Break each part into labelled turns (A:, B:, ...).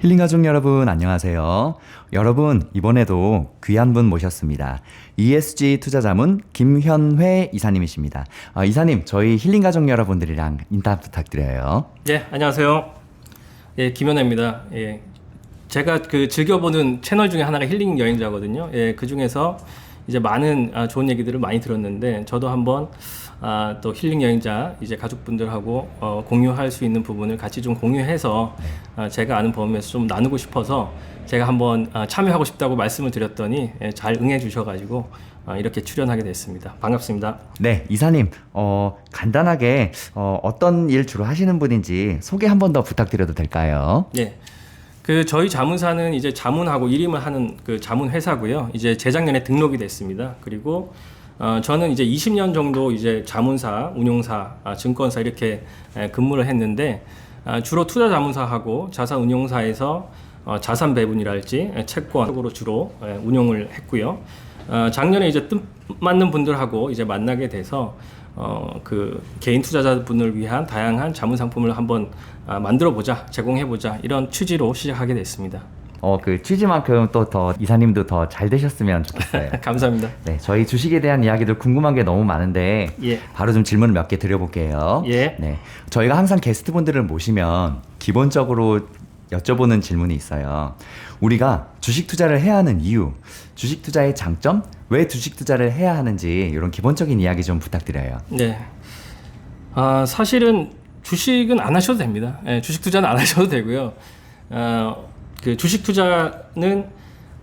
A: 힐링 가족 여러분 안녕하세요. 여러분 이번에도 귀한 분 모셨습니다. ESG 투자자문 김현회 이사님이십니다. 이사님 저희 힐링 가족 여러분들이랑 인사 부탁드려요.
B: 네, 안녕하세요. 예, 김현회입니다. 예, 제가 즐겨보는 채널 중에 하나가 힐링 여행자거든요. 예, 그 중에서 이제 많은 좋은 얘기들을 많이 들었는데 저도 한번 또 힐링 여행자 이제 가족분들하고 공유할 수 있는 부분을 같이 좀 공유해서 제가 아는 범위에서 좀 나누고 싶어서 제가 한번 참여하고 싶다고 말씀을 드렸더니 잘 응해 주셔가지고 이렇게 출연하게 됐습니다. 반갑습니다.
A: 네, 이사님 간단하게 어떤 일 주로 하시는 분인지 소개 한 번 더 부탁드려도 될까요?
B: 네. 저희 자문사는 이제 자문하고 일임을 하는 자문 회사고요. 이제 재작년에 등록이 됐습니다. 그리고 저는 이제 20년 정도 이제 자문사, 운용사, 증권사 이렇게 근무를 했는데 주로 투자 자문사하고 자산 운용사에서 자산 배분이랄지 채권 쪽으로 주로 운용을 했고요. 작년에 이제 뜻 맞는 분들하고 이제 만나게 돼서 개인 투자자분을 위한 다양한 자문 상품을 한번 만들어 보자, 제공해 보자 이런 취지로 시작하게 됐습니다.
A: 그 취지만큼 또 더 이사님도 더 잘 되셨으면 좋겠어요.
B: 감사합니다.
A: 네, 저희 주식에 대한 이야기들 궁금한 게 너무 많은데
B: 예.
A: 바로 좀 질문을 몇 개 드려볼게요.
B: 예.
A: 네, 저희가 항상 게스트분들을 모시면 기본적으로 여쭤보는 질문이 있어요. 우리가 주식 투자를 해야 하는 이유, 주식 투자의 장점, 왜 주식 투자를 해야 하는지 이런 기본적인 이야기 좀 부탁드려요.
B: 네. 사실은 주식은 안 하셔도 됩니다. 예, 주식 투자는 안 하셔도 되고요. 주식 투자는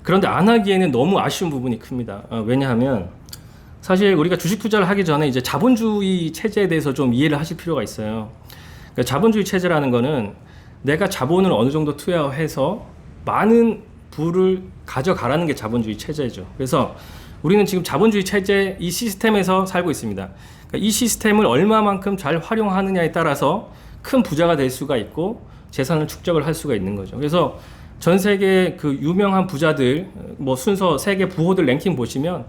B: 그런데 안 하기에는 너무 아쉬운 부분이 큽니다. 왜냐하면 사실 우리가 주식 투자를 하기 전에 이제 자본주의 체제에 대해서 좀 이해를 하실 필요가 있어요. 그러니까 자본주의 체제라는 거는 내가 자본을 어느 정도 투여해서 많은 부를 가져가라는 게 자본주의 체제죠. 그래서 우리는 지금 자본주의 체제 이 시스템에서 살고 있습니다. 그러니까 이 시스템을 얼마만큼 잘 활용하느냐에 따라서 큰 부자가 될 수가 있고 재산을 축적을 할 수가 있는 거죠. 그래서 전 세계 유명한 부자들, 순서 세계 부호들 랭킹 보시면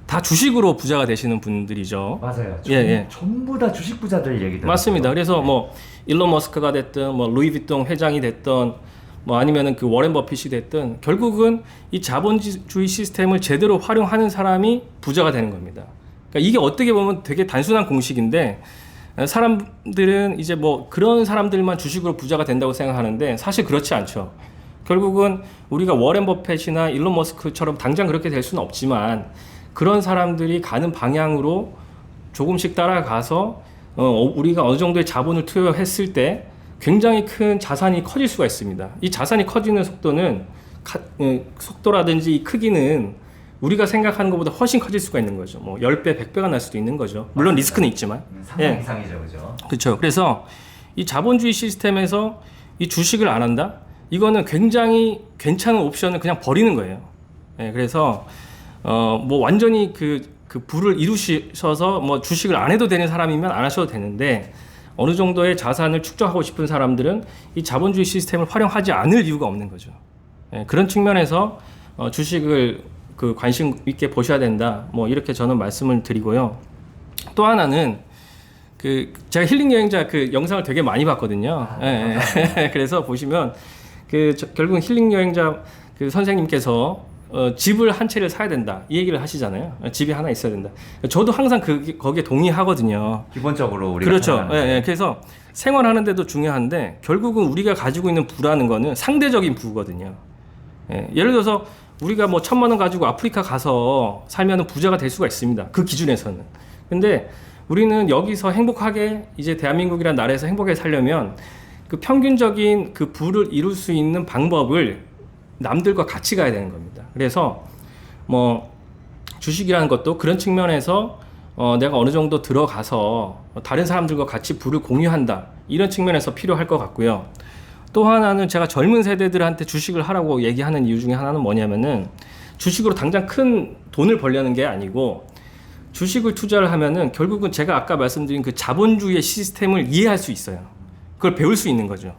B: 다 주식으로 부자가 되시는 분들이죠.
A: 맞아요. 전부 다 주식 부자들 얘기들.
B: 맞습니다. 그래서 일론 머스크가 됐든 루이비통 회장이 됐든 아니면은 워렌 버핏이 됐든 결국은 이 자본주의 시스템을 제대로 활용하는 사람이 부자가 되는 겁니다. 그러니까 이게 어떻게 보면 되게 단순한 공식인데 사람들은 이제 그런 사람들만 주식으로 부자가 된다고 생각하는데 사실 그렇지 않죠. 결국은 우리가 워렌 버핏이나 일론 머스크처럼 당장 그렇게 될 수는 없지만 그런 사람들이 가는 방향으로 조금씩 따라가서 우리가 어느 정도의 자본을 투여했을 때 굉장히 큰 자산이 커질 수가 있습니다. 이 자산이 커지는 속도는 속도라든지 이 크기는 우리가 생각하는 것보다 훨씬 커질 수가 있는 거죠. 10배, 100배가 날 수도 있는 거죠. 물론 리스크는 있지만.
A: 상상 이상이죠, 그죠?
B: 그렇죠. 그래서 이 자본주의 시스템에서 이 주식을 안 한다? 이거는 굉장히 괜찮은 옵션을 그냥 버리는 거예요. 그래서 완전히 부를 이루셔서 주식을 안 해도 되는 사람이면 안 하셔도 되는데 어느 정도의 자산을 축적하고 싶은 사람들은 이 자본주의 시스템을 활용하지 않을 이유가 없는 거죠. 그런 측면에서 주식을 관심 있게 보셔야 된다. 이렇게 저는 말씀을 드리고요. 또 하나는 제가 힐링 여행자 영상을 되게 많이 봤거든요. 그래서 보시면 결국 힐링 여행자 선생님께서 집을 한 채를 사야 된다 이 얘기를 하시잖아요. 집이 하나 있어야 된다. 저도 항상 거기에 동의하거든요.
A: 기본적으로 우리가
B: 그렇죠. 그래서 생활하는데도 중요한데 결국은 우리가 가지고 있는 부라는 거는 상대적인 부거든요. 예를 들어서 우리가 1,000만 원 가지고 아프리카 가서 살면 부자가 될 수가 있습니다. 그 기준에서는. 근데 우리는 여기서 행복하게 이제 대한민국이라는 나라에서 행복하게 살려면 평균적인 부를 이룰 수 있는 방법을 남들과 같이 가야 되는 겁니다. 그래서 주식이라는 것도 그런 측면에서 내가 어느 정도 들어가서 다른 사람들과 같이 부를 공유한다 이런 측면에서 필요할 것 같고요. 또 하나는 제가 젊은 세대들한테 주식을 하라고 얘기하는 이유 중에 하나는 뭐냐면은 주식으로 당장 큰 돈을 벌려는 게 아니고 주식을 투자를 하면은 결국은 제가 아까 말씀드린 자본주의의 시스템을 이해할 수 있어요. 그걸 배울 수 있는 거죠.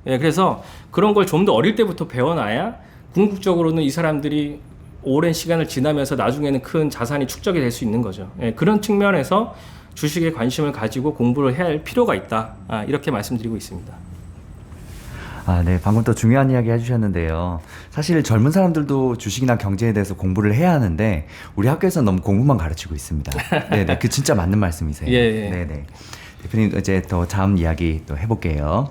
B: 그래서 그런 걸 좀 더 어릴 때부터 배워놔야 궁극적으로는 이 사람들이 오랜 시간을 지나면서 나중에는 큰 자산이 축적이 될 수 있는 거죠. 그런 측면에서 주식에 관심을 가지고 공부를 해야 할 필요가 있다. 이렇게 말씀드리고 있습니다.
A: 아, 네. 방금 또 중요한 이야기 해주셨는데요. 사실 젊은 사람들도 주식이나 경제에 대해서 공부를 해야 하는데 우리 학교에서는 너무 공부만 가르치고 있습니다. 네네. 그 진짜 맞는 말씀이세요.
B: 예, 예.
A: 네네. 대표님 이제 더 다음 이야기 또 해볼게요.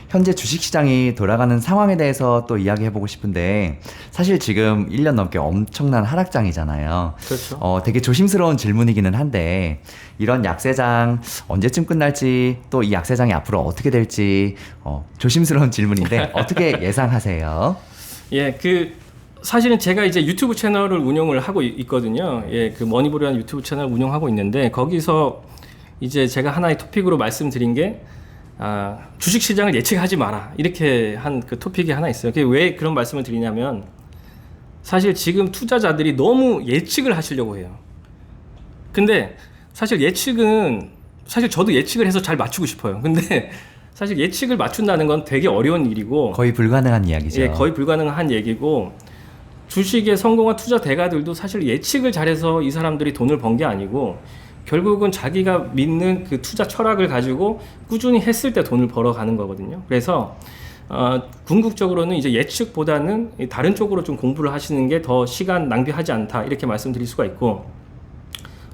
A: 현재 주식시장이 돌아가는 상황에 대해서 또 이야기해보고 싶은데 사실 지금 1년 넘게 엄청난 하락장이잖아요.
B: 그렇죠.
A: 되게 조심스러운 질문이기는 한데 이런 약세장 언제쯤 끝날지 또 이 약세장이 앞으로 어떻게 될지 조심스러운 질문인데 어떻게 예상하세요?
B: 예, 사실은 제가 이제 유튜브 채널을 운영을 하고 있거든요. 예, 그 머니볼이라는 유튜브 채널을 운영하고 있는데 거기서 이제 제가 하나의 토픽으로 말씀드린 게 주식 시장을 예측하지 마라 이렇게 한 그 토픽이 하나 있어요. 그게 왜 그런 말씀을 드리냐면 사실 지금 투자자들이 너무 예측을 하시려고 해요. 근데 사실 예측은 사실 저도 예측을 해서 잘 맞추고 싶어요. 근데 사실 예측을 맞춘다는 건 되게 어려운 일이고
A: 거의 불가능한 이야기죠.
B: 예, 거의 불가능한 얘기고 주식에 성공한 투자 대가들도 사실 예측을 잘해서 이 사람들이 돈을 번 게 아니고 결국은 자기가 믿는 그 투자 철학을 가지고 꾸준히 했을 때 돈을 벌어가는 거거든요. 그래서 궁극적으로는 이제 예측보다는 다른 쪽으로 좀 공부를 하시는 게 더 시간 낭비하지 않다 이렇게 말씀드릴 수가 있고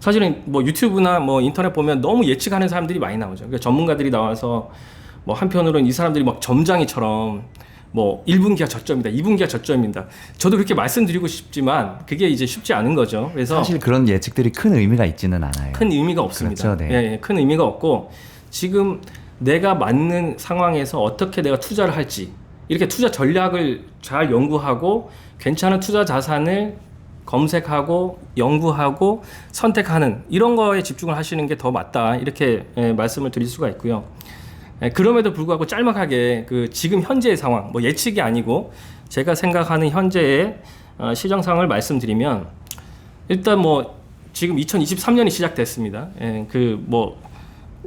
B: 사실은 뭐 유튜브나 뭐 인터넷 보면 너무 예측하는 사람들이 많이 나오죠. 그러니까 전문가들이 나와서 뭐 한편으로는 이 사람들이 막 점장이처럼 뭐 1분기가 저점이다, 2분기가 저점이다. 저도 그렇게 말씀드리고 싶지만 그게 이제 쉽지 않은 거죠. 그래서
A: 사실 그런 예측들이 큰 의미가 있지는 않아요.
B: 큰 의미가 없습니다.
A: 그렇죠, 네.
B: 예, 큰 의미가 없고 지금 내가 맞는 상황에서 어떻게 내가 투자를 할지 이렇게 투자 전략을 잘 연구하고 괜찮은 투자 자산을 검색하고 연구하고 선택하는 이런 거에 집중을 하시는 게 더 맞다 이렇게 말씀을 드릴 수가 있고요. 그럼에도 불구하고 짤막하게 그 지금 현재의 상황, 뭐 예측이 아니고 제가 생각하는 현재의 시장 상황을 말씀드리면 일단 뭐 지금 2023년이 시작됐습니다. 그 뭐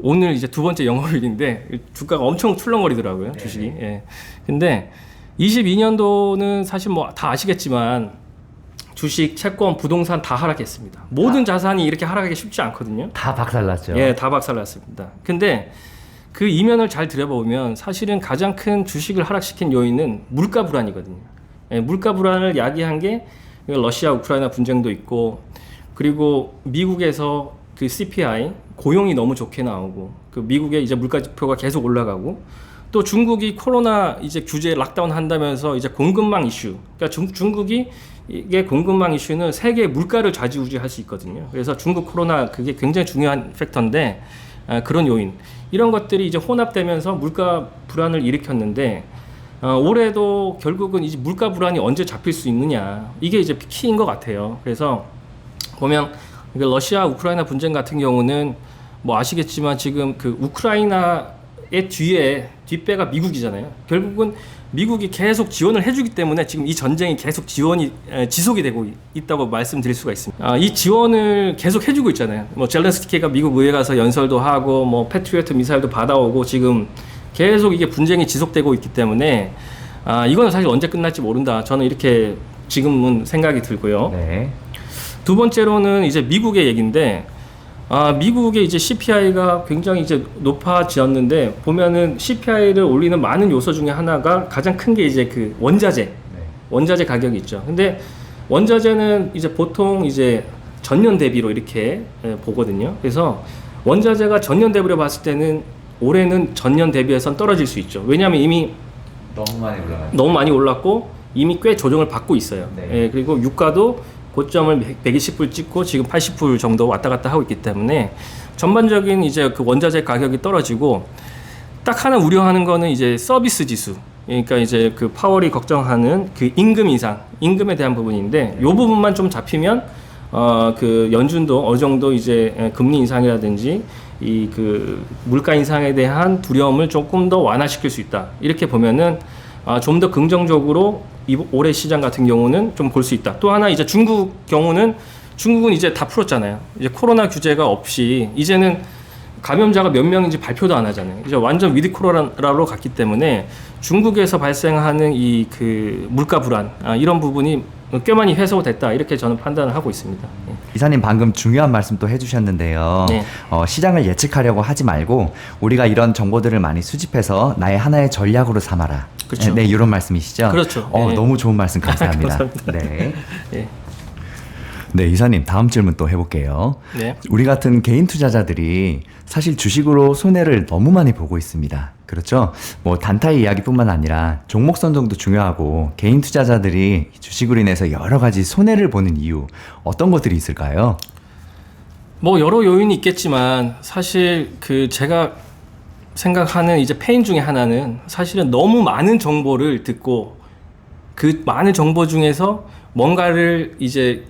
B: 오늘 이제 두 번째 영업일인데 주가가 엄청 출렁거리더라고요, 주식이. 예. 근데 22년도는 사실 뭐 다 아시겠지만 주식, 채권, 부동산 다 하락했습니다. 모든 자산이 이렇게 하락하기 쉽지 않거든요.
A: 다 박살났죠.
B: 예, 다 박살났습니다. 근데 그 이면을 잘 들여보면 사실은 가장 큰 주식을 하락시킨 요인은 물가 불안이거든요. 예, 물가 불안을 야기한 게 러시아 우크라이나 분쟁도 있고 그리고 미국에서 그 CPI 고용이 너무 좋게 나오고 그 미국의 이제 물가 지표가 계속 올라가고 또 중국이 코로나 이제 규제 락다운 한다면서 이제 공급망 이슈. 그러니까 중국이 이게 공급망 이슈는 세계 물가를 좌지우지할 수 있거든요. 그래서 중국 코로나 그게 굉장히 중요한 팩터인데 그런 요인 이런 것들이 이제 혼합되면서 물가 불안을 일으켰는데 올해도 결국은 이제 물가 불안이 언제 잡힐 수 있느냐 이게 이제 키인 것 같아요. 그래서 보면 러시아 우크라이나 분쟁 같은 경우는 뭐 아시겠지만 지금 그 우크라이나의 뒤에 뒷배가 미국이잖아요. 결국은 미국이 계속 지원을 해주기 때문에 지금 이 전쟁이 계속 지속이 되고 있다고 말씀드릴 수가 있습니다. 이 지원을 계속 해주고 있잖아요. 뭐 젤렌스키가 미국 의회 가서 연설도 하고 뭐 패트리어트 미사일도 받아오고 지금 계속 이게 분쟁이 지속되고 있기 때문에 이거는 사실 언제 끝날지 모른다. 저는 이렇게 지금은 생각이 들고요.
A: 네.
B: 두 번째로는 이제 미국의 얘기인데 미국의 이제 CPI가 굉장히 이제 높아지었는데 보면은 CPI를 올리는 많은 요소 중에 하나가 가장 큰 게 이제 그 원자재 가격이 있죠. 근데 원자재는 이제 보통 이제 전년 대비로 이렇게 보거든요. 그래서 원자재가 전년 대비로 봤을 때는 올해는 전년 대비해선 떨어질 수 있죠. 왜냐하면 이미 너무 많이 올랐고 이미 꽤 조정을 받고 있어요.
A: 네.
B: 예, 그리고 유가도 고점을 120불 찍고 지금 80불 정도 왔다 갔다 하고 있기 때문에 전반적인 이제 그 원자재 가격이 떨어지고 딱 하나 우려하는 거는 이제 서비스 지수. 그러니까 이제 그 파월이 걱정하는 그 임금 인상, 임금에 대한 부분인데 요 부분만 좀 잡히면 그 연준도 어느 정도 이제 금리 인상이라든지 이 그 물가 인상에 대한 두려움을 조금 더 완화시킬 수 있다. 이렇게 보면은 좀 더 긍정적으로 올해 시장 같은 경우는 좀 볼 수 있다. 또 하나 이제 중국은 이제 다 풀었잖아요. 이제 코로나 규제가 없이 이제는 감염자가 몇 명인지 발표도 안 하잖아요. 이제 완전 위드 코로나로 갔기 때문에 중국에서 발생하는 이 그 물가 불안 이런 부분이 꽤 많이 해소됐다. 이렇게 저는 판단을 하고 있습니다.
A: 이사님 방금 중요한 말씀 또 해주셨는데요.
B: 네.
A: 시장을 예측하려고 하지 말고 우리가 이런 정보들을 많이 수집해서 나의 하나의 전략으로 삼아라.
B: 그렇죠.
A: 네, 이런 말씀이시죠?
B: 그렇죠. 네.
A: 너무 좋은 말씀 감사합니다.
B: 감사합니다.
A: 네.
B: 예.
A: 네, 이사님 다음 질문 또 해볼게요.
B: 네.
A: 우리 같은 개인 투자자들이 사실 주식으로 손해를 너무 많이 보고 있습니다. 그렇죠? 뭐 단타의 이야기뿐만 아니라 종목 선정도 중요하고 개인 투자자들이 주식으로 인해서 여러 가지 손해를 보는 이유 어떤 것들이 있을까요?
B: 뭐 여러 요인이 있겠지만 사실 그 제가 생각하는 이제 페인 중에 하나는 사실은 너무 많은 정보를 듣고 그 많은 정보 중에서 뭔가를 이제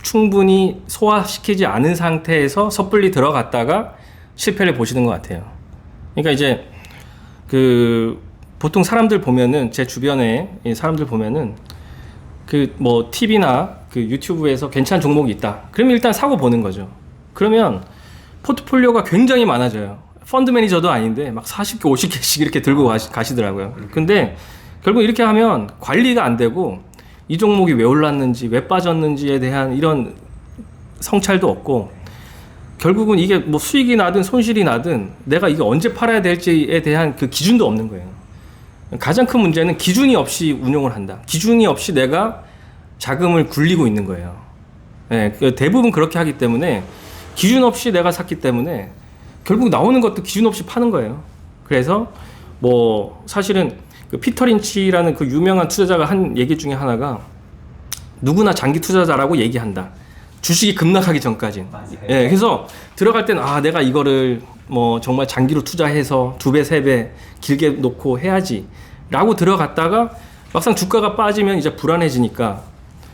B: 충분히 소화시키지 않은 상태에서 섣불리 들어갔다가 실패를 보시는 것 같아요. 그러니까 이제 그 보통 사람들 보면은 제 주변에 사람들 보면은 그 뭐 TV나 그 유튜브에서 괜찮은 종목이 있다. 그러면 일단 사고 보는 거죠. 그러면 포트폴리오가 굉장히 많아져요. 펀드 매니저도 아닌데 막 40개, 50개씩 이렇게 들고 가시더라고요. 근데 결국 이렇게 하면 관리가 안 되고 이 종목이 왜 올랐는지 왜 빠졌는지에 대한 이런 성찰도 없고 결국은 이게 뭐 수익이 나든 손실이 나든 내가 이게 언제 팔아야 될지에 대한 그 기준도 없는 거예요. 가장 큰 문제는 기준이 없이 운용을 한다. 기준이 없이 내가 자금을 굴리고 있는 거예요. 네, 대부분 그렇게 하기 때문에 기준 없이 내가 샀기 때문에 결국 나오는 것도 기준 없이 파는 거예요. 그래서 뭐 사실은 그 피터 린치라는 그 유명한 투자자가 한 얘기 중에 하나가 누구나 장기 투자자라고 얘기한다. 주식이 급락하기 전까지. 예, 그래서 들어갈 때는 내가 이거를 뭐 정말 장기로 투자해서 2배, 3배 길게 놓고 해야지라고 들어갔다가 막상 주가가 빠지면 이제 불안해지니까.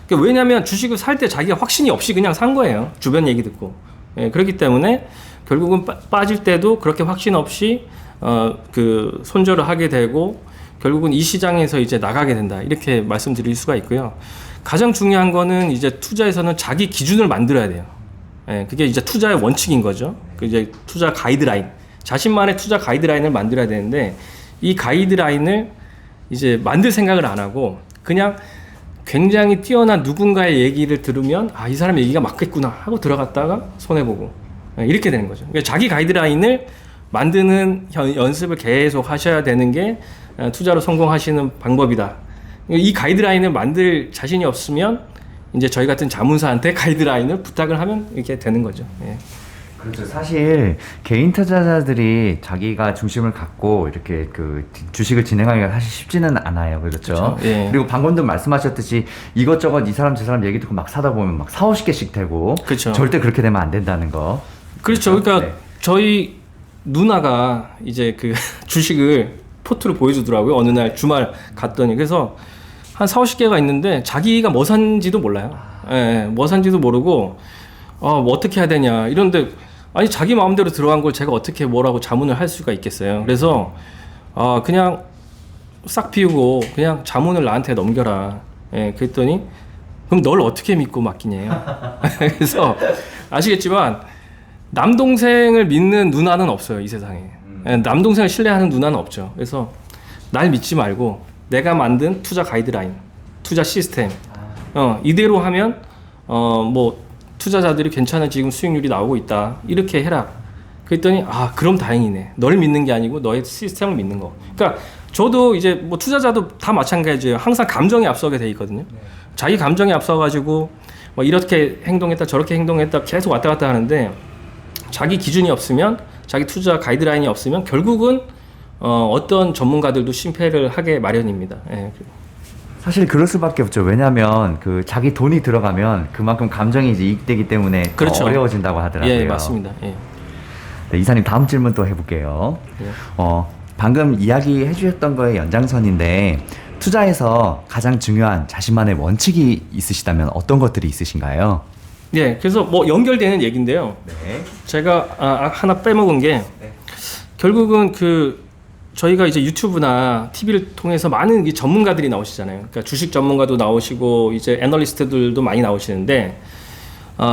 B: 그러니까 왜냐하면 주식을 살 때 자기가 확신이 없이 그냥 산 거예요. 주변 얘기 듣고. 예, 그렇기 때문에 결국은 빠질 때도 그렇게 확신 없이 그 손절을 하게 되고 결국은 이 시장에서 이제 나가게 된다. 이렇게 말씀드릴 수가 있고요. 가장 중요한 거는 이제 투자에서는 자기 기준을 만들어야 돼요. 예, 그게 이제 투자의 원칙인 거죠. 그 이제 투자 가이드라인. 자신만의 투자 가이드라인을 만들어야 되는데 이 가이드라인을 이제 만들 생각을 안 하고 그냥 굉장히 뛰어난 누군가의 얘기를 들으면 이 사람 얘기가 맞겠구나 하고 들어갔다가 손해보고 이렇게 되는 거죠. 그러니까 자기 가이드라인을 만드는 연습을 계속 하셔야 되는 게 투자로 성공하시는 방법이다. 이 가이드라인을 만들 자신이 없으면 이제 저희 같은 자문사한테 가이드라인을 부탁을 하면 이렇게 되는 거죠. 예.
A: 그렇죠. 사실 개인 투자자들이 자기가 중심을 갖고 이렇게 그 주식을 진행하기가 사실 쉽지는 않아요. 그렇죠.
B: 그렇죠. 예.
A: 그리고 방금도 말씀하셨듯이 이것저것 이 사람 저 사람 얘기 듣고 막 사다 보면 막 4, 50개씩 되고
B: 그렇죠.
A: 절대 그렇게 되면 안 된다는 거.
B: 그렇죠. 그러니까
A: 네.
B: 저희 누나가 이제 그 주식을 포트를 보여주더라고요. 어느 날 주말 갔더니. 그래서 한 4, 50개가 있는데 자기가 뭐 산지도 몰라요. 예, 뭐 산지도 모르고 뭐 어떻게 해야 되냐 이런데 아니 자기 마음대로 들어간 걸 제가 어떻게 뭐라고 자문을 할 수가 있겠어요. 그래서 그냥 싹 비우고 그냥 자문을 나한테 넘겨라. 예, 그랬더니 그럼 널 어떻게 믿고 맡기냐요. 그래서 아시겠지만 남동생을 믿는 누나는 없어요, 이 세상에. 예, 남동생을 신뢰하는 누나는 없죠. 그래서 날 믿지 말고 내가 만든 투자 가이드라인, 투자 시스템 이대로 하면 뭐 투자자들이 괜찮은 지금 수익률이 나오고 있다. 이렇게 해라. 그랬더니 그럼 다행이네. 널 믿는 게 아니고 너의 시스템을 믿는 거. 그러니까 저도 이제 뭐 투자자도 다 마찬가지예요. 항상 감정에 앞서게 돼 있거든요. 네. 자기 감정에 앞서가지고 뭐 이렇게 행동했다 저렇게 행동했다 계속 왔다 갔다 하는데 자기 기준이 없으면 자기 투자 가이드라인이 없으면 결국은 어떤 전문가들도 실패를 하게 마련입니다. 예.
A: 사실 그럴 수밖에 없죠. 왜냐하면 그 자기 돈이 들어가면 그만큼 감정이 이제 이익되기 때문에
B: 그렇죠.
A: 더 어려워진다고 하더라고요.
B: 예, 맞습니다. 예.
A: 네, 이사님 다음 질문 또 해볼게요.
B: 예.
A: 방금 이야기해 주셨던 거의 연장선인데 투자에서 가장 중요한 자신만의 원칙이 있으시다면 어떤 것들이 있으신가요?
B: 예, 그래서 뭐 연결되는 얘기인데요.
A: 네.
B: 제가 하나 빼먹은 게 결국은 그 저희가 이제 유튜브나 TV를 통해서 많은 전문가들이 나오시잖아요. 그러니까 주식 전문가도 나오시고 이제 애널리스트들도 많이 나오시는데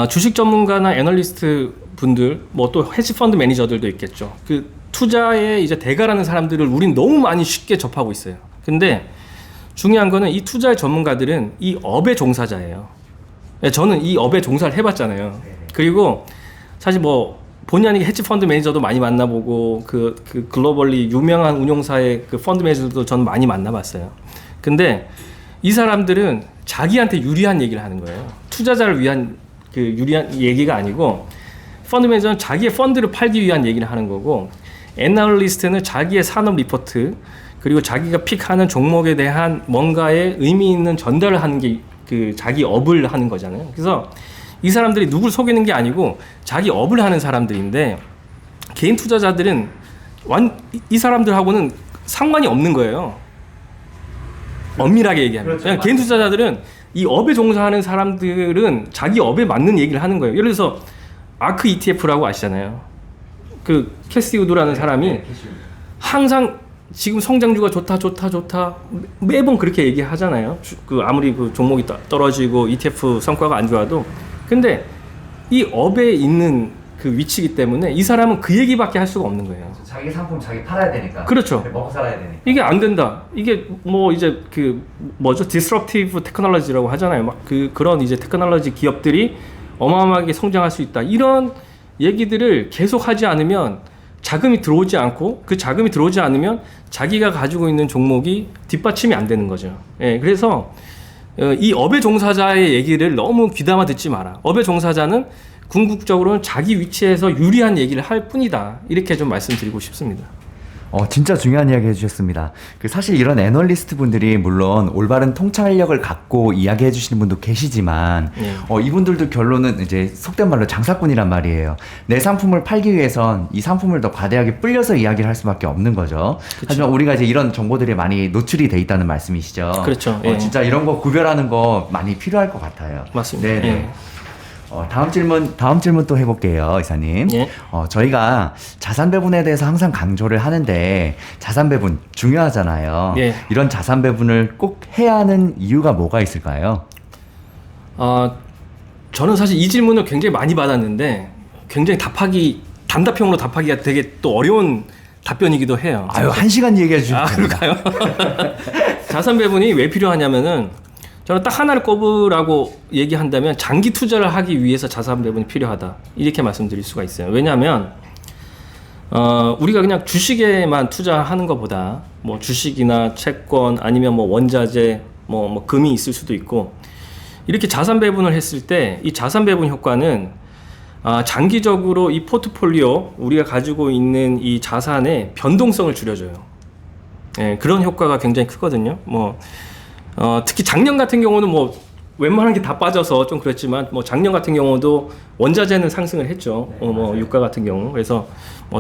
B: 주식 전문가나 애널리스트 분들 뭐 또 헤지펀드 매니저들도 있겠죠. 그 투자에 이제 대가라는 사람들을 우린 너무 많이 쉽게 접하고 있어요. 근데 중요한 거는 이 투자의 전문가들은 이 업의 종사자예요. 저는 이 업에 종사를 해봤잖아요. 그리고 사실 뭐 본의 아니게 헤지 펀드 매니저도 많이 만나보고 그 글로벌리 유명한 운용사의 그 펀드 매니저도 저는 많이 만나봤어요. 근데 이 사람들은 자기한테 유리한 얘기를 하는 거예요. 투자자를 위한 그 유리한 얘기가 아니고, 펀드 매니저는 자기의 펀드를 팔기 위한 얘기를 하는 거고, 애널리스트는 자기의 산업 리포트, 그리고 자기가 픽하는 종목에 대한 뭔가의 의미 있는 전달을 하는 게 그 자기 업을 하는 거잖아요. 그래서 이 사람들이 누굴 속이는 게 아니고 자기 업을 하는 사람들인데, 개인 투자자들은 이 사람들하고는 상관이 없는 거예요. 엄밀하게 얘기하면.
A: 그렇죠.
B: 그냥 개인 투자자들은 이 업에 종사하는 사람들은 자기 업에 맞는 얘기를 하는 거예요. 예를 들어서 아크 ETF라고 아시잖아요. 그 캐시 우드라는 사람이 항상 지금 성장주가 좋다 매번 그렇게 얘기하잖아요. 그 아무리 그 종목이 떨어지고 ETF 성과가 안 좋아도. 근데 이 업에 있는 그 위치이기 때문에 이 사람은 그 얘기밖에 할 수가 없는 거예요.
A: 자기 상품 자기 팔아야 되니까.
B: 그렇죠.
A: 먹고 살아야 되니까.
B: 이게 안 된다. 이게 뭐 이제 그 뭐죠? disruptive technology라고 하잖아요. 막 그런 이제 테크놀로지 기업들이 어마어마하게 성장할 수 있다. 이런 얘기들을 계속 하지 않으면 자금이 들어오지 않고, 그 자금이 들어오지 않으면 자기가 가지고 있는 종목이 뒷받침이 안 되는 거죠. 예, 그래서 이 업의 종사자의 얘기를 너무 귀담아 듣지 마라. 업의 종사자는 궁극적으로는 자기 위치에서 유리한 얘기를 할 뿐이다. 이렇게 좀 말씀드리고 싶습니다.
A: 진짜 중요한 이야기 해주셨습니다. 사실 이런 애널리스트 분들이 물론 올바른 통찰력을 갖고 이야기해 주시는 분도 계시지만, 이분들도 결론은 이제 속된 말로 장사꾼이란 말이에요. 내 상품을 팔기 위해선 이 상품을 더 과대하게 불려서 이야기를 할 수밖에 없는 거죠. 그쵸. 하지만 우리가 이제 이런 정보들이 많이 노출이 돼 있다는 말씀이시죠.
B: 그렇죠. 예.
A: 진짜 이런 거 구별하는 거 많이 필요할 것 같아요.
B: 맞습니다.
A: 네네.
B: 예.
A: 다음 질문 또 해볼게요, 이사님.
B: 예.
A: 저희가 자산 배분에 대해서 항상 강조를 하는데, 자산 배분 중요하잖아요.
B: 예.
A: 이런 자산 배분을 꼭 해야 하는 이유가 뭐가 있을까요?
B: 저는 사실 이 질문을 굉장히 많이 받았는데, 굉장히 단답형으로 답하기가 되게 또 어려운 답변이기도 해요.
A: 아유, 1시간 얘기해 주시면 됩니다.
B: 그럴까요? 자산 배분이 왜 필요하냐면은, 저는 딱 하나를 꼽으라고 얘기한다면 장기 투자를 하기 위해서 자산 배분이 필요하다. 이렇게 말씀드릴 수가 있어요. 왜냐하면 우리가 그냥 주식에만 투자하는 것보다 뭐 주식이나 채권 아니면 뭐 원자재 뭐 금이 있을 수도 있고, 이렇게 자산 배분을 했을 때 이 자산 배분 효과는 장기적으로 이 포트폴리오, 우리가 가지고 있는 이 자산의 변동성을 줄여줘요. 예, 그런 효과가 굉장히 크거든요. 특히 작년 같은 경우는 뭐 웬만한 게 다 빠져서 좀 그랬지만, 뭐 작년 같은 경우도 원자재는 상승을 했죠. 유가 같은 경우. 그래서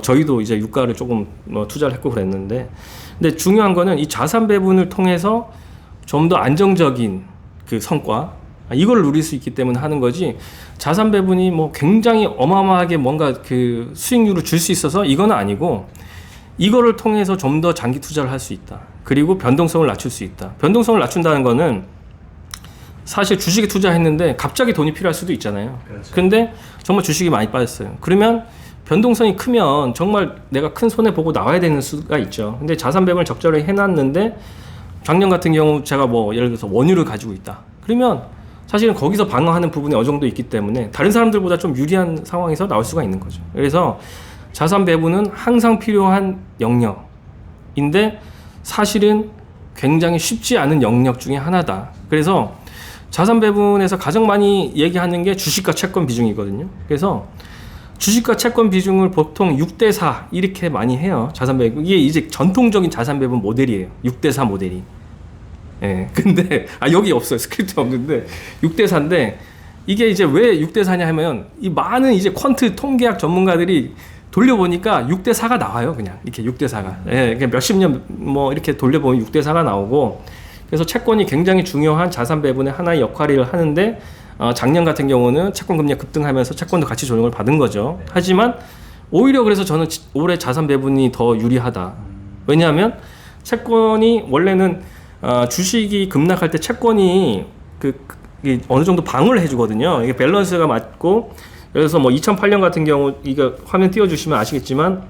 B: 저희도 이제 유가를 조금 투자를 했고 그랬는데, 근데 중요한 거는 이 자산 배분을 통해서 좀 더 안정적인 그 성과, 이걸 누릴 수 있기 때문에 하는 거지, 자산 배분이 뭐 굉장히 어마어마하게 뭔가 그 수익률을 줄 수 있어서 이건 아니고, 이거를 통해서 좀 더 장기 투자를 할 수 있다. 그리고 변동성을 낮출 수 있다. 변동성을 낮춘다는 거는 사실 주식에 투자했는데 갑자기 돈이 필요할 수도 있잖아요. 그렇죠. 근데 정말 주식이 많이 빠졌어요. 그러면 변동성이 크면 정말 내가 큰 손해 보고 나와야 되는 수가 있죠. 근데 자산 배분을 적절히 해놨는데, 작년 같은 경우 제가 뭐 예를 들어서 원유를 가지고 있다. 그러면 사실은 거기서 방어하는 부분이 어느 정도 있기 때문에 다른 사람들보다 좀 유리한 상황에서 나올 수가 있는 거죠. 그래서 자산 배분은 항상 필요한 영역인데 사실은 굉장히 쉽지 않은 영역 중에 하나다. 그래서 자산 배분에서 가장 많이 얘기하는 게 주식과 채권 비중이거든요. 그래서 주식과 채권 비중을 보통 6대4 이렇게 많이 해요. 자산 배분. 이게 이제 전통적인 자산 배분 모델이에요. 6대4 모델이. 예. 근데 여기 없어요. 스크립트 없는데 6대4인데, 이게 이제 왜 6대4냐 하면, 이 많은 이제 퀀트 통계학 전문가들이 돌려보니까 6대4가 나와요. 그냥 이렇게 6대4가. 예, 그냥 몇십 년 뭐 이렇게 돌려보면 6대4가 나오고, 그래서 채권이 굉장히 중요한 자산 배분의 하나의 역할을 하는데, 작년 같은 경우는 채권 금리가 급등하면서 채권도 같이 조정을 받은 거죠. 하지만 오히려 그래서 저는 올해 자산 배분이 더 유리하다. 왜냐하면 채권이 원래는 주식이 급락할 때 채권이 어느 정도 방어를 해주거든요. 이게 밸런스가 맞고, 그래서 뭐 2008년 같은 경우, 이거 화면 띄워주시면 아시겠지만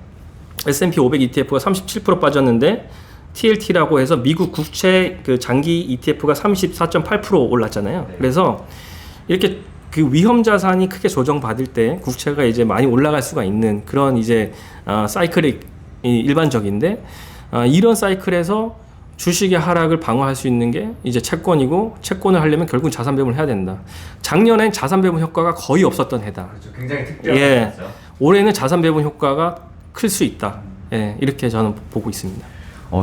B: S&P 500 ETF가 37% 빠졌는데 TLT라고 해서 미국 국채 그 장기 ETF가 34.8% 올랐잖아요. 그래서 이렇게 그 위험 자산이 크게 조정받을 때 국채가 이제 많이 올라갈 수가 있는 그런 이제 사이클이 일반적인데 이런 사이클에서 주식의 하락을 방어할 수 있는 게 이제 채권이고 채권을 하려면 결국 자산 배분을 해야 된다. 작년엔 자산 배분 효과가 거의 없었던 해다.
A: 그렇죠. 굉장히 특별한
B: 예.
A: 해죠.
B: 올해는 자산 배분 효과가 클 수 있다. 예, 이렇게 저는 보고 있습니다.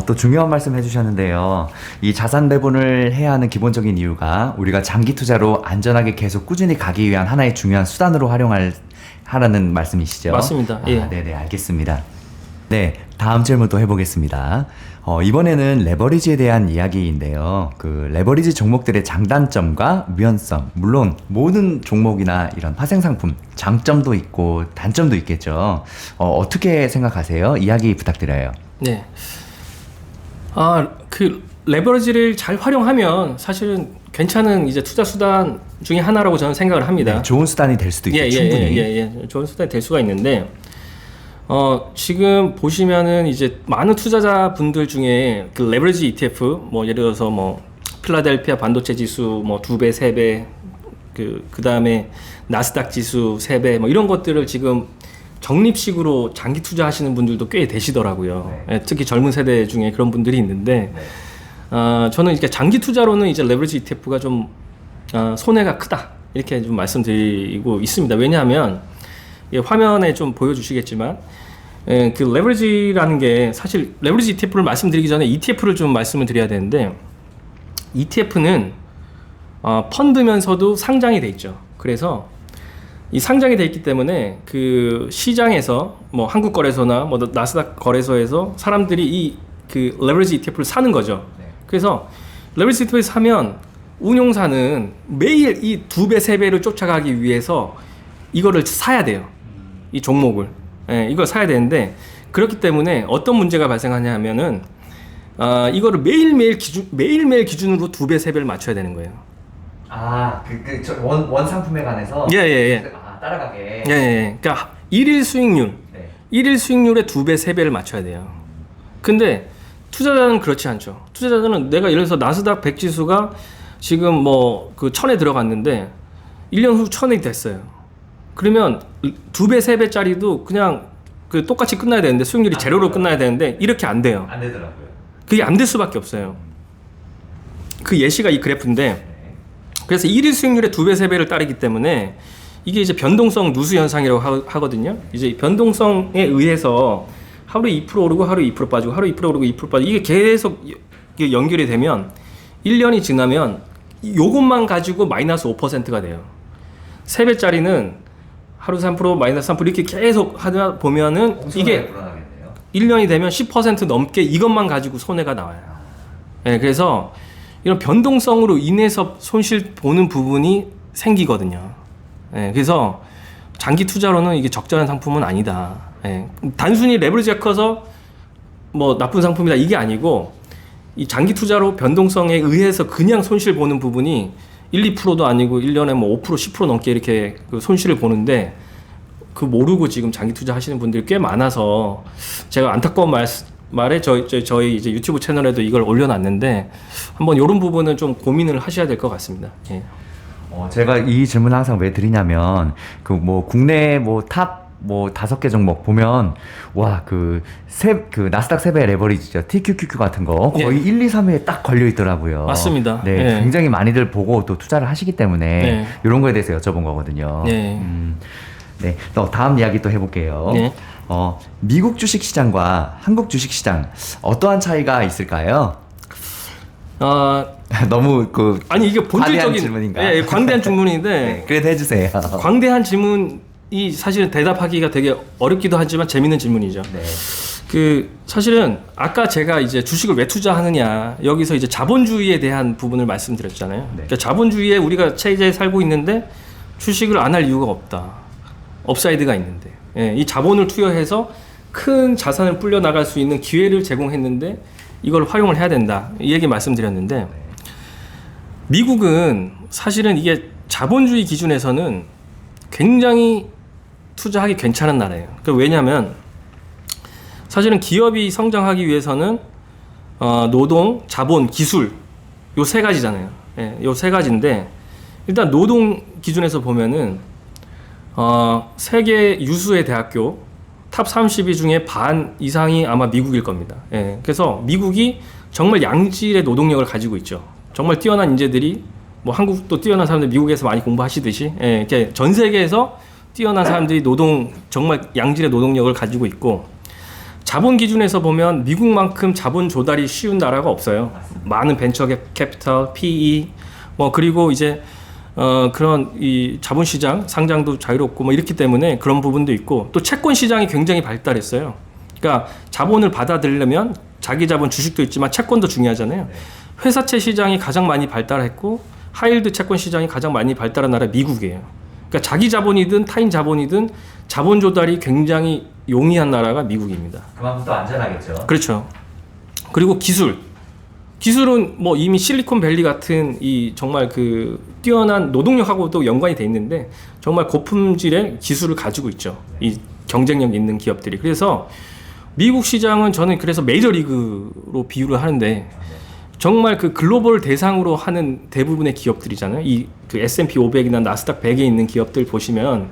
A: 또 중요한 말씀 해주셨는데요. 이 자산 배분을 해야 하는 기본적인 이유가 우리가 장기 투자로 안전하게 계속 꾸준히 가기 위한 하나의 중요한 수단으로 하라는 말씀이시죠?
B: 맞습니다. 예.
A: 네네, 알겠습니다. 네, 다음 질문 또 해보겠습니다. 이번에는 레버리지에 대한 이야기인데요. 그 레버리지 종목들의 장단점과 유연성, 물론 모든 종목이나 이런 파생상품 장점도 있고 단점도 있겠죠. 어떻게 생각하세요? 이야기 부탁드려요.
B: 네. 그 레버리지를 잘 활용하면 사실은 괜찮은 이제 투자 수단 중에 하나라고 저는 생각을 합니다.
A: 네, 좋은 수단이 될 수도 있죠. 충분히.
B: 좋은 수단이 될 수가 있는데 지금 보시면은 이제 많은 투자자분들 중에 그 레버리지 ETF 뭐 예를 들어서 뭐 필라델피아 반도체 지수 뭐 2배, 3배 그 다음에 나스닥 지수 3배 뭐 이런 것들을 지금 적립식으로 장기 투자하시는 분들도 꽤 되시더라고요.
A: 네.
B: 특히 젊은 세대 중에 그런 분들이 있는데 저는 이렇게 장기 투자로는 이제 레버리지 ETF가 좀 손해가 크다 이렇게 좀 말씀드리고 있습니다. 왜냐하면 화면에 좀 보여주시겠지만 그 레버리지라는 게 사실 레버리지 ETF를 말씀드리기 전에 ETF를 좀 말씀을 드려야 되는데 ETF는 펀드면서도 상장이 돼 있죠. 그래서 이 상장이 돼 있기 때문에 그 시장에서 뭐 한국 거래소나 뭐 나스닥 거래소에서 사람들이 이 그 레버리지 ETF를 사는 거죠.
A: 네.
B: 그래서 레버리지 ETF를 사면 운용사는 매일 이 2배, 3배를 쫓아가기 위해서 이거를 사야 돼요. 이 종목을. 예, 이걸 사야 되는데 그렇기 때문에 어떤 문제가 발생하냐 하면은 이거를 매일매일 기준으로 2배, 3배를 맞춰야 되는 거예요.
A: 원 상품에 관해서
B: 예.
A: 따라가게.
B: 예. 그러니까 일일 수익률.
A: 네.
B: 일일 수익률의 2배, 3배를 맞춰야 돼요. 근데 투자자는 그렇지 않죠. 투자자는 내가 예를 들어서 나스닥 100 지수가 지금 뭐 그 1000에 들어갔는데 1년 후 1000이 됐어요. 그러면 2배, 3배짜리도 그냥 그 똑같이 끝나야 되는데 수익률이 제로로 끝나야 되는데 이렇게 안 돼요.
A: 안 되더라고요.
B: 그게 안 될 수밖에 없어요. 그 예시가 이 그래프인데 그래서 1일 수익률의 2배, 3배를 따르기 때문에 이게 이제 변동성 누수 현상이라고 하거든요. 이제 변동성에 의해서 하루에 2% 오르고 하루에 2% 빠지고 하루에 2% 오르고 2% 빠지고 이게 계속 연결이 되면 1년이 지나면 요것만 가지고 마이너스 5%가 돼요. 3배짜리는 하루 3% 마이너스 3% 이렇게 계속 하다 보면은 이게
A: 불안하겠네요.
B: 1년이 되면 10% 넘게 이것만 가지고 손해가 나와요. 네, 그래서 이런 변동성으로 인해서 손실 보는 부분이 생기거든요. 네, 그래서 장기 투자로는 이게 적절한 상품은 아니다. 네, 단순히 레버리지가 커서 뭐 나쁜 상품이다 이게 아니고 이 장기 투자로 변동성에 의해서 그냥 손실 보는 부분이 1, 2%도 아니고 1년에 뭐 5%, 10% 넘게 이렇게 그 손실을 보는데 그 모르고 지금 장기 투자 하시는 분들이 꽤 많아서 제가 안타까운 말에 저희 이제 유튜브 채널에도 이걸 올려놨는데 한번 이런 부분은 좀 고민을 하셔야 될 것 같습니다. 예.
A: 제가 이 질문을 항상 왜 드리냐면 그 뭐 국내 탑 5개 종목 보면 그 나스닥 3배 레버리지죠. TQQQ 같은 거 거의 1, 2, 3회에 딱 걸려 있더라고요.
B: 맞습니다.
A: 네,
B: 네.
A: 굉장히 많이들 보고 또 투자를 하시기 때문에
B: 네.
A: 이런 거에 대해서 여쭤본 거거든요.
B: 네.
A: 네, 또 다음 이야기 또 해볼게요.
B: 네.
A: 미국 주식 시장과 한국 주식 시장 어떠한 차이가 있을까요? 너무
B: 아니 이게
A: 광대한
B: 본질적인
A: 질문인가?
B: 예, 광대한 질문인데
A: 네, 그래도 해주세요.
B: 광대한 질문이 사실은 대답하기가 되게 어렵기도 하지만 재밌는 질문이죠.
A: 네.
B: 그 사실은 아까 제가 이제 주식을 왜 투자하느냐 여기서 이제 자본주의에 대한 부분을 말씀드렸잖아요.
A: 네.
B: 그러니까 자본주의에 우리가 체제에 살고 있는데 주식을 안 할 이유가 없다. 업사이드가 있는데 이 자본을 투여해서 큰 자산을 불려 나갈 수 있는 기회를 제공했는데 이걸 활용을 해야 된다. 이 얘기 말씀드렸는데 미국은 사실은 이게 자본주의 기준에서는 굉장히 투자하기 괜찮은 나라예요. 그러니까 왜냐하면 사실은 기업이 성장하기 위해서는 노동, 자본, 기술 요 세 가지잖아요. 요 세 가지인데 일단 노동 기준에서 보면은 세계 유수의 대학교 탑 30위 중에 반 이상이 아마 미국일 겁니다. 예, 그래서 미국이 정말 양질의 노동력을 가지고 있죠. 정말 뛰어난 인재들이 뭐 한국도 뛰어난 사람들 미국에서 많이 공부하시듯이 이렇게 전 세계에서 뛰어난 사람들이 정말 양질의 노동력을 가지고 있고 자본 기준에서 보면 미국만큼 자본 조달이 쉬운 나라가 없어요. 많은 벤처 캐피탈, PE 뭐 그리고 이제 그런 이 자본시장 상장도 자유롭고 뭐 이렇기 때문에 그런 부분도 있고 또 채권 시장이 굉장히 발달했어요. 그러니까 자본을 받아들이려면 자기 자본 주식도 있지만 채권도 중요하잖아요. 회사채 시장이 가장 많이 발달했고 하이힐드 채권 시장이 가장 많이 발달한 나라 미국이에요. 그러니까 자기 자본이든 타인 자본이든 자본 조달이 굉장히 용이한 나라가 미국입니다.
A: 그만큼 또 안전하겠죠.
B: 그렇죠. 그리고 기술은 뭐 이미 실리콘밸리 같은 이 정말 그 뛰어난 노동력하고도 연관이 돼 있는데 정말 고품질의 기술을 가지고 있죠. 이 경쟁력 있는 기업들이. 그래서 미국 시장은 저는 그래서 메이저리그로 비유를 하는데 정말 그 글로벌 대상으로 하는 대부분의 기업들이잖아요. 이 그 S&P 500이나 나스닥 100에 있는 기업들 보시면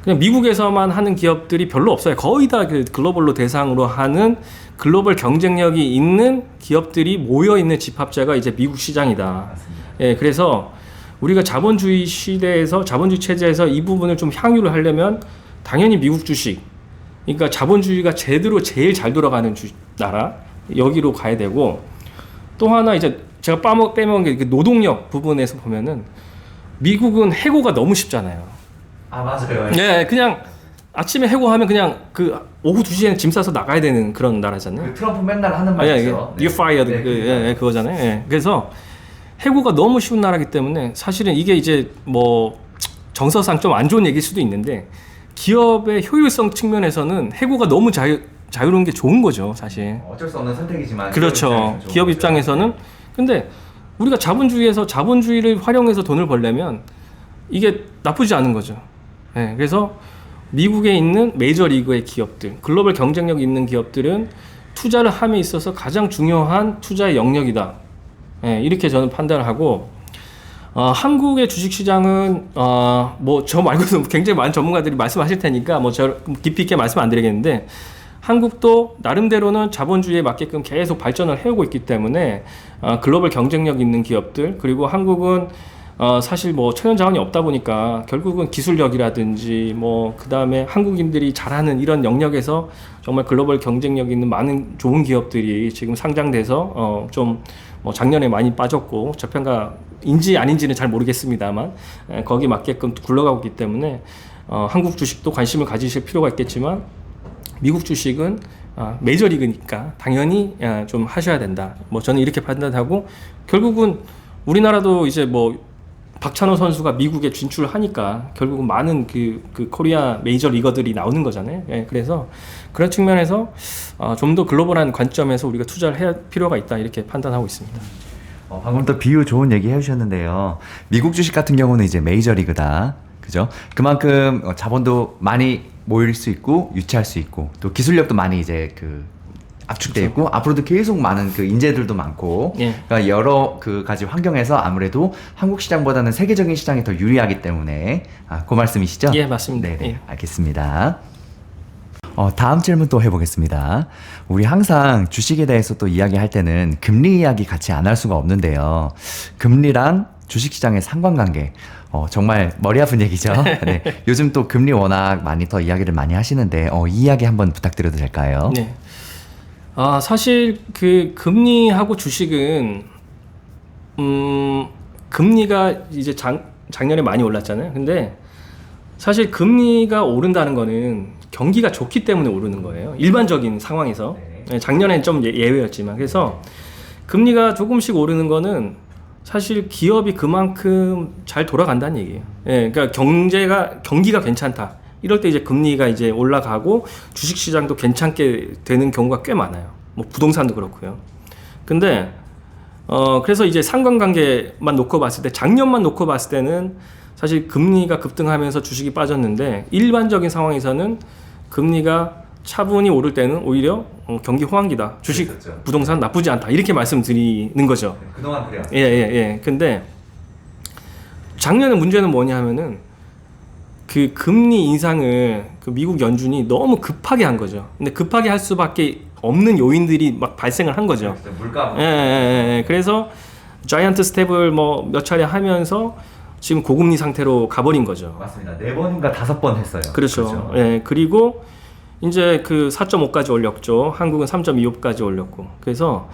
B: 그냥 미국에서만 하는 기업들이 별로 없어요. 거의 다 그 글로벌로 대상으로 하는 글로벌 경쟁력이 있는 기업들이 모여 있는 집합체가 이제 미국 시장이다. 예, 그래서 우리가 자본주의 시대에서 자본주의 체제에서 이 부분을 좀 향유를 하려면 당연히 미국 주식, 그러니까 자본주의가 제대로 제일 잘 돌아가는 나라 여기로 가야 되고 또 하나 이제 제가 빼먹은 게 노동력 부분에서 보면은 미국은 해고가 너무 쉽잖아요.
A: 아 맞아요.
B: 네, 그냥 아침에 해고하면 그냥 그 오후 2시에는 짐 싸서 나가야 되는 그런 나라잖아요.
A: 그 트럼프 맨날 하는 말이죠.
B: You fired. 그거잖아요. 예. 그래서 해고가 너무 쉬운 나라기 때문에 사실은 이게 이제 뭐 정서상 좀 안 좋은 얘기일 수도 있는데 기업의 효율성 측면에서는 해고가 너무 자유로운 게 좋은 거죠, 사실.
A: 어쩔 수 없는 선택이지만.
B: 그렇죠. 기업 입장에서는. 근데 우리가 자본주의에서 자본주의를 활용해서 돈을 벌려면 이게 나쁘지 않은 거죠. 예. 그래서 미국에 있는 메이저리그의 기업들, 글로벌 경쟁력 있는 기업들은 투자를 함에 있어서 가장 중요한 투자의 영역이다. 예, 이렇게 저는 판단을 하고 한국의 주식시장은 뭐 저 말고도 굉장히 많은 전문가들이 말씀하실 테니까 뭐 저 깊이 있게 말씀 안 드리겠는데 한국도 나름대로는 자본주의에 맞게끔 계속 발전을 해오고 있기 때문에 글로벌 경쟁력 있는 기업들 그리고 한국은 사실 뭐 천연자원이 없다 보니까 결국은 기술력이라든지 뭐 그 다음에 한국인들이 잘하는 이런 영역에서 정말 글로벌 경쟁력 있는 많은 좋은 기업들이 지금 상장돼서 좀 뭐 작년에 많이 빠졌고 저평가인지 아닌지는 잘 모르겠습니다만 거기 맞게끔 굴러가고 있기 때문에 한국 주식도 관심을 가지실 필요가 있겠지만 미국 주식은 메이저리그니까 당연히 좀 하셔야 된다. 뭐 저는 이렇게 판단하고 결국은 우리나라도 이제 뭐 박찬호 선수가 미국에 진출하니까 결국은 많은 그 코리아 메이저 리거들이 나오는 거잖아요. 예, 그래서 그런 측면에서 좀 더 글로벌한 관점에서 우리가 투자를 해야 필요가 있다 이렇게 판단하고 있습니다.
A: 방금 또 비유 좋은 얘기 해주셨는데요. 미국 주식 같은 경우는 이제 메이저리그다. 그죠? 그만큼 자본도 많이 모일 수 있고 유치할 수 있고 또 기술력도 많이 이제 압축돼 있고 앞으로도 계속 많은 그 인재들도 많고
B: 예.
A: 그러니까 여러 그 가지 환경에서 아무래도 한국 시장보다는 세계적인 시장이 더 유리하기 때문에 그 말씀이시죠?
B: 예, 맞습니다.
A: 네,
B: 예.
A: 알겠습니다. 다음 질문 또 해보겠습니다. 우리 항상 주식에 대해서 또 이야기할 때는 금리 이야기 같이 안 할 수가 없는데요. 금리랑 주식시장의 상관관계 정말 머리 아픈 얘기죠. 네. 요즘 또 금리 워낙 많이 더 이야기를 많이 하시는데 이 이야기 한번 부탁드려도 될까요?
B: 네. 사실 그 금리하고 주식은 금리가 이제 작년에 많이 올랐잖아요. 근데 사실 금리가 오른다는 거는 경기가 좋기 때문에 오르는 거예요. 일반적인 상황에서. 네, 작년엔 좀 예외였지만 그래서 금리가 조금씩 오르는 거는 사실 기업이 그만큼 잘 돌아간다는 얘기예요. 예, 그러니까 경기가 괜찮다. 이럴 때 이제 금리가 이제 올라가고 주식 시장도 괜찮게 되는 경우가 꽤 많아요. 뭐 부동산도 그렇고요. 근데 그래서 이제 상관관계만 놓고 봤을 때 작년만 놓고 봤을 때는 사실 금리가 급등하면서 주식이 빠졌는데 일반적인 상황에서는 금리가 차분히 오를 때는 오히려 경기 호황기다. 주식,
A: 그렇죠.
B: 부동산 나쁘지 않다. 이렇게 말씀드리는 거죠.
A: 그동안 그래요.
B: 예. 근데 작년에 문제는 뭐냐 하면은 그 금리 인상을 그 미국 연준이 너무 급하게 한 거죠. 근데 급하게 할 수밖에 없는 요인들이 막 발생을 한 거죠.
A: 물가.
B: 그래서 자이언트 스텝을 뭐 몇 차례 하면서 지금 고금리 상태로 가버린 거죠.
A: 맞습니다. 4번인가 5번 했어요.
B: 그렇죠. 예, 그리고 이제 그 4.5까지 올렸죠. 한국은 3.25까지 올렸고. 그래서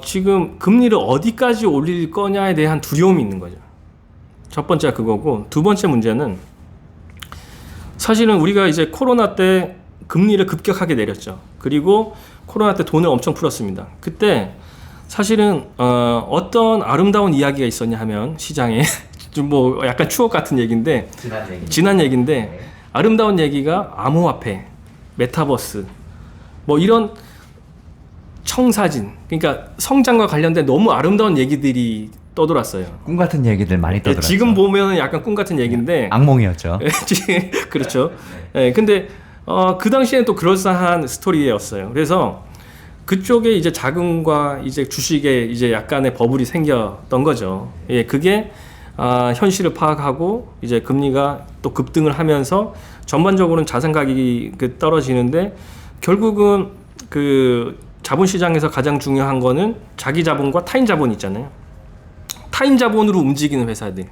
B: 지금 금리를 어디까지 올릴 거냐에 대한 두려움이 있는 거죠. 첫 번째가 그거고, 두 번째 문제는 사실은 우리가 이제 코로나 때 금리를 급격하게 내렸죠. 그리고 코로나 때 돈을 엄청 풀었습니다. 그때 사실은 어떤 아름다운 이야기가 있었냐 하면 시장에 좀 뭐 약간 추억 같은 얘기인데 지난 얘기인데
A: 네.
B: 아름다운 얘기가 암호화폐, 메타버스 뭐 이런 청사진, 그러니까 성장과 관련된 너무 아름다운 얘기들이 떠돌았어요.
A: 꿈 같은 얘기들 많이 떠들었죠.
B: 지금 보면 약간 꿈 같은 얘기인데
A: 악몽이었죠.
B: 그렇죠. 근데 그 당시에는 또 그럴싸한 스토리였어요. 그래서 그쪽에 이제 자금과 이제 주식에 이제 약간의 버블이 생겼던 거죠. 그게 현실을 파악하고 이제 금리가 또 급등을 하면서 전반적으로는 자산 가격이 떨어지는데 결국은 그 자본시장에서 가장 중요한 거는 자기 자본과 타인 자본이 있잖아요. 타인 자본으로 움직이는 회사들.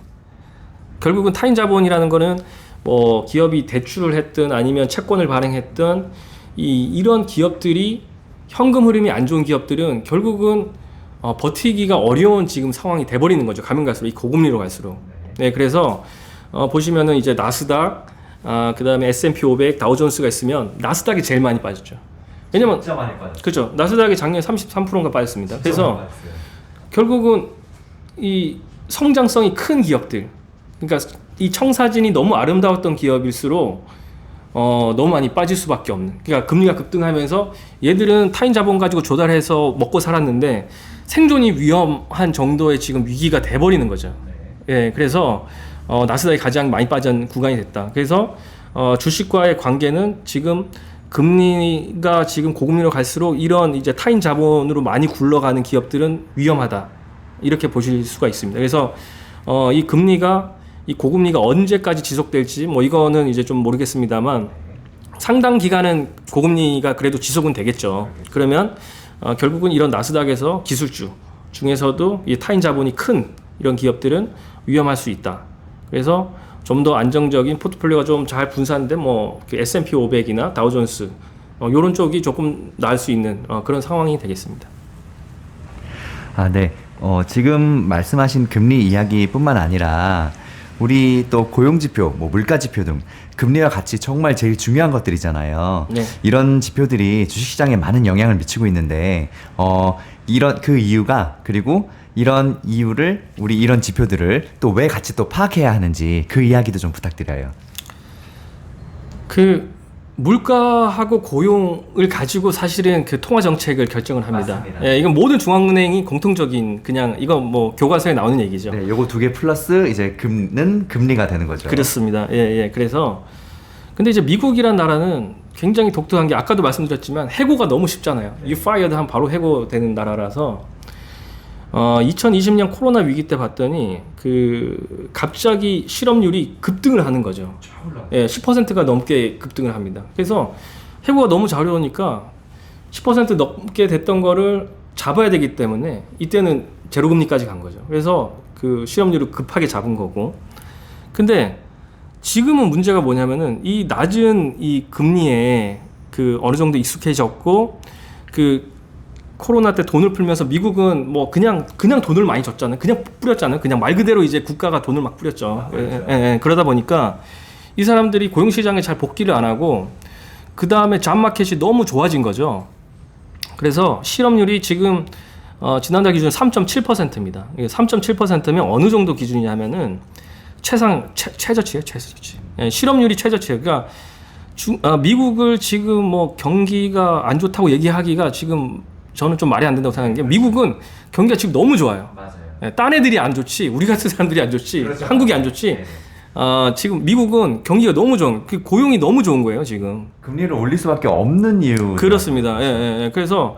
B: 결국은 타인 자본이라는 거는 뭐 기업이 대출을 했든 아니면 채권을 발행했든 이런 기업들이 현금 흐름이 안 좋은 기업들은 결국은 버티기가 어려운 지금 상황이 돼버리는 거죠. 가면 갈수록 이 고금리로 갈수록. 네, 그래서 보시면은 이제 나스닥, 그다음에 S&P 500, 다우존스가 있으면 나스닥이 제일 많이 빠졌죠. 왜냐면
A: 진짜 많이 빠졌죠.
B: 그렇죠. 나스닥이 작년에 33%가 빠졌습니다. 그래서 결국은 이 성장성이 큰 기업들, 그러니까 이 청사진이 너무 아름다웠던 기업일수록 너무 많이 빠질 수밖에 없는. 그러니까 금리가 급등하면서 얘들은 타인 자본 가지고 조달해서 먹고 살았는데 생존이 위험한 정도의 지금 위기가 돼버리는 거죠. 예, 그래서 나스닥이 가장 많이 빠진 구간이 됐다. 그래서 주식과의 관계는 지금 금리가 지금 고금리로 갈수록 이런 이제 타인 자본으로 많이 굴러가는 기업들은 위험하다. 이렇게 보실 수가 있습니다. 그래서 이 금리가 이 고금리가 언제까지 지속될지 뭐 이거는 이제 좀 모르겠습니다만 상당 기간은 고금리가 그래도 지속은 되겠죠. 그러면 결국은 이런 나스닥에서 기술주 중에서도 이 타인 자본이 큰 이런 기업들은 위험할 수 있다. 그래서 좀 더 안정적인 포트폴리오가 좀 잘 분산된 뭐 S&P 500이나 다우존스 이런 쪽이 조금 나을 수 있는 그런 상황이 되겠습니다.
A: 네. 지금 말씀하신 금리 이야기뿐만 아니라 우리 또 고용지표, 뭐 물가지표 등 금리와 같이 정말 제일 중요한 것들이잖아요.
B: 네.
A: 이런 지표들이 주식시장에 많은 영향을 미치고 있는데 이런 그 이유가 그리고 이런 이유를 우리 이런 지표들을 또 왜 같이 또 파악해야 하는지 그 이야기도 좀 부탁드려요.
B: 그 물가하고 고용을 가지고 사실은 그 통화 정책을 결정을 합니다.
A: 맞습니다.
B: 예, 이건 모든 중앙은행이 공통적인 그냥 이건 뭐 교과서에 나오는 얘기죠.
A: 네, 요거 두 개 플러스 이제 금리가 되는 거죠.
B: 그렇습니다. 예. 그래서 근데 이제 미국이란 나라는 굉장히 독특한 게 아까도 말씀드렸지만 해고가 너무 쉽잖아요. You fired 하면 바로 해고되는 나라라서 2020년 코로나 위기 때 봤더니 그 갑자기 실업률이 급등을 하는 거죠. 예, 10%가 넘게 급등을 합니다. 그래서 해고가 너무 잘 어려우니까 10% 넘게 됐던 거를 잡아야 되기 때문에 이때는 제로금리까지 간 거죠. 그래서 그 실업률을 급하게 잡은 거고. 근데 지금은 문제가 뭐냐면은 이 낮은 이 금리에 그 어느 정도 익숙해졌고 그 코로나 때 돈을 풀면서 미국은 뭐 그냥 돈을 많이 줬잖아요. 그냥 뿌렸잖아요. 그냥 말 그대로 이제 국가가 돈을 막 뿌렸죠. 그러다 보니까 이 사람들이 고용시장에 잘 복귀를 안 하고 그 다음에 잡마켓이 너무 좋아진 거죠. 그래서 실업률이 지금 지난달 기준 3.7%입니다. 3.7%면 어느 정도 기준이냐면은 최저치예요, 최저치. 실업률이 최저치예요. 그러니까 미국을 지금 뭐 경기가 안 좋다고 얘기하기가 지금 저는 좀 말이 안 된다고 생각하는 게 미국은 경기가 지금 너무 좋아요.
A: 맞아요.
B: 딴 애들이 안 좋지, 우리 같은 사람들이 안 좋지,
A: 그렇죠.
B: 한국이 안 좋지. 지금 미국은 경기가 너무 좋은, 그 고용이 너무 좋은 거예요, 지금.
A: 금리를 올릴 수밖에 없는 이유.
B: 그렇습니다. 그래서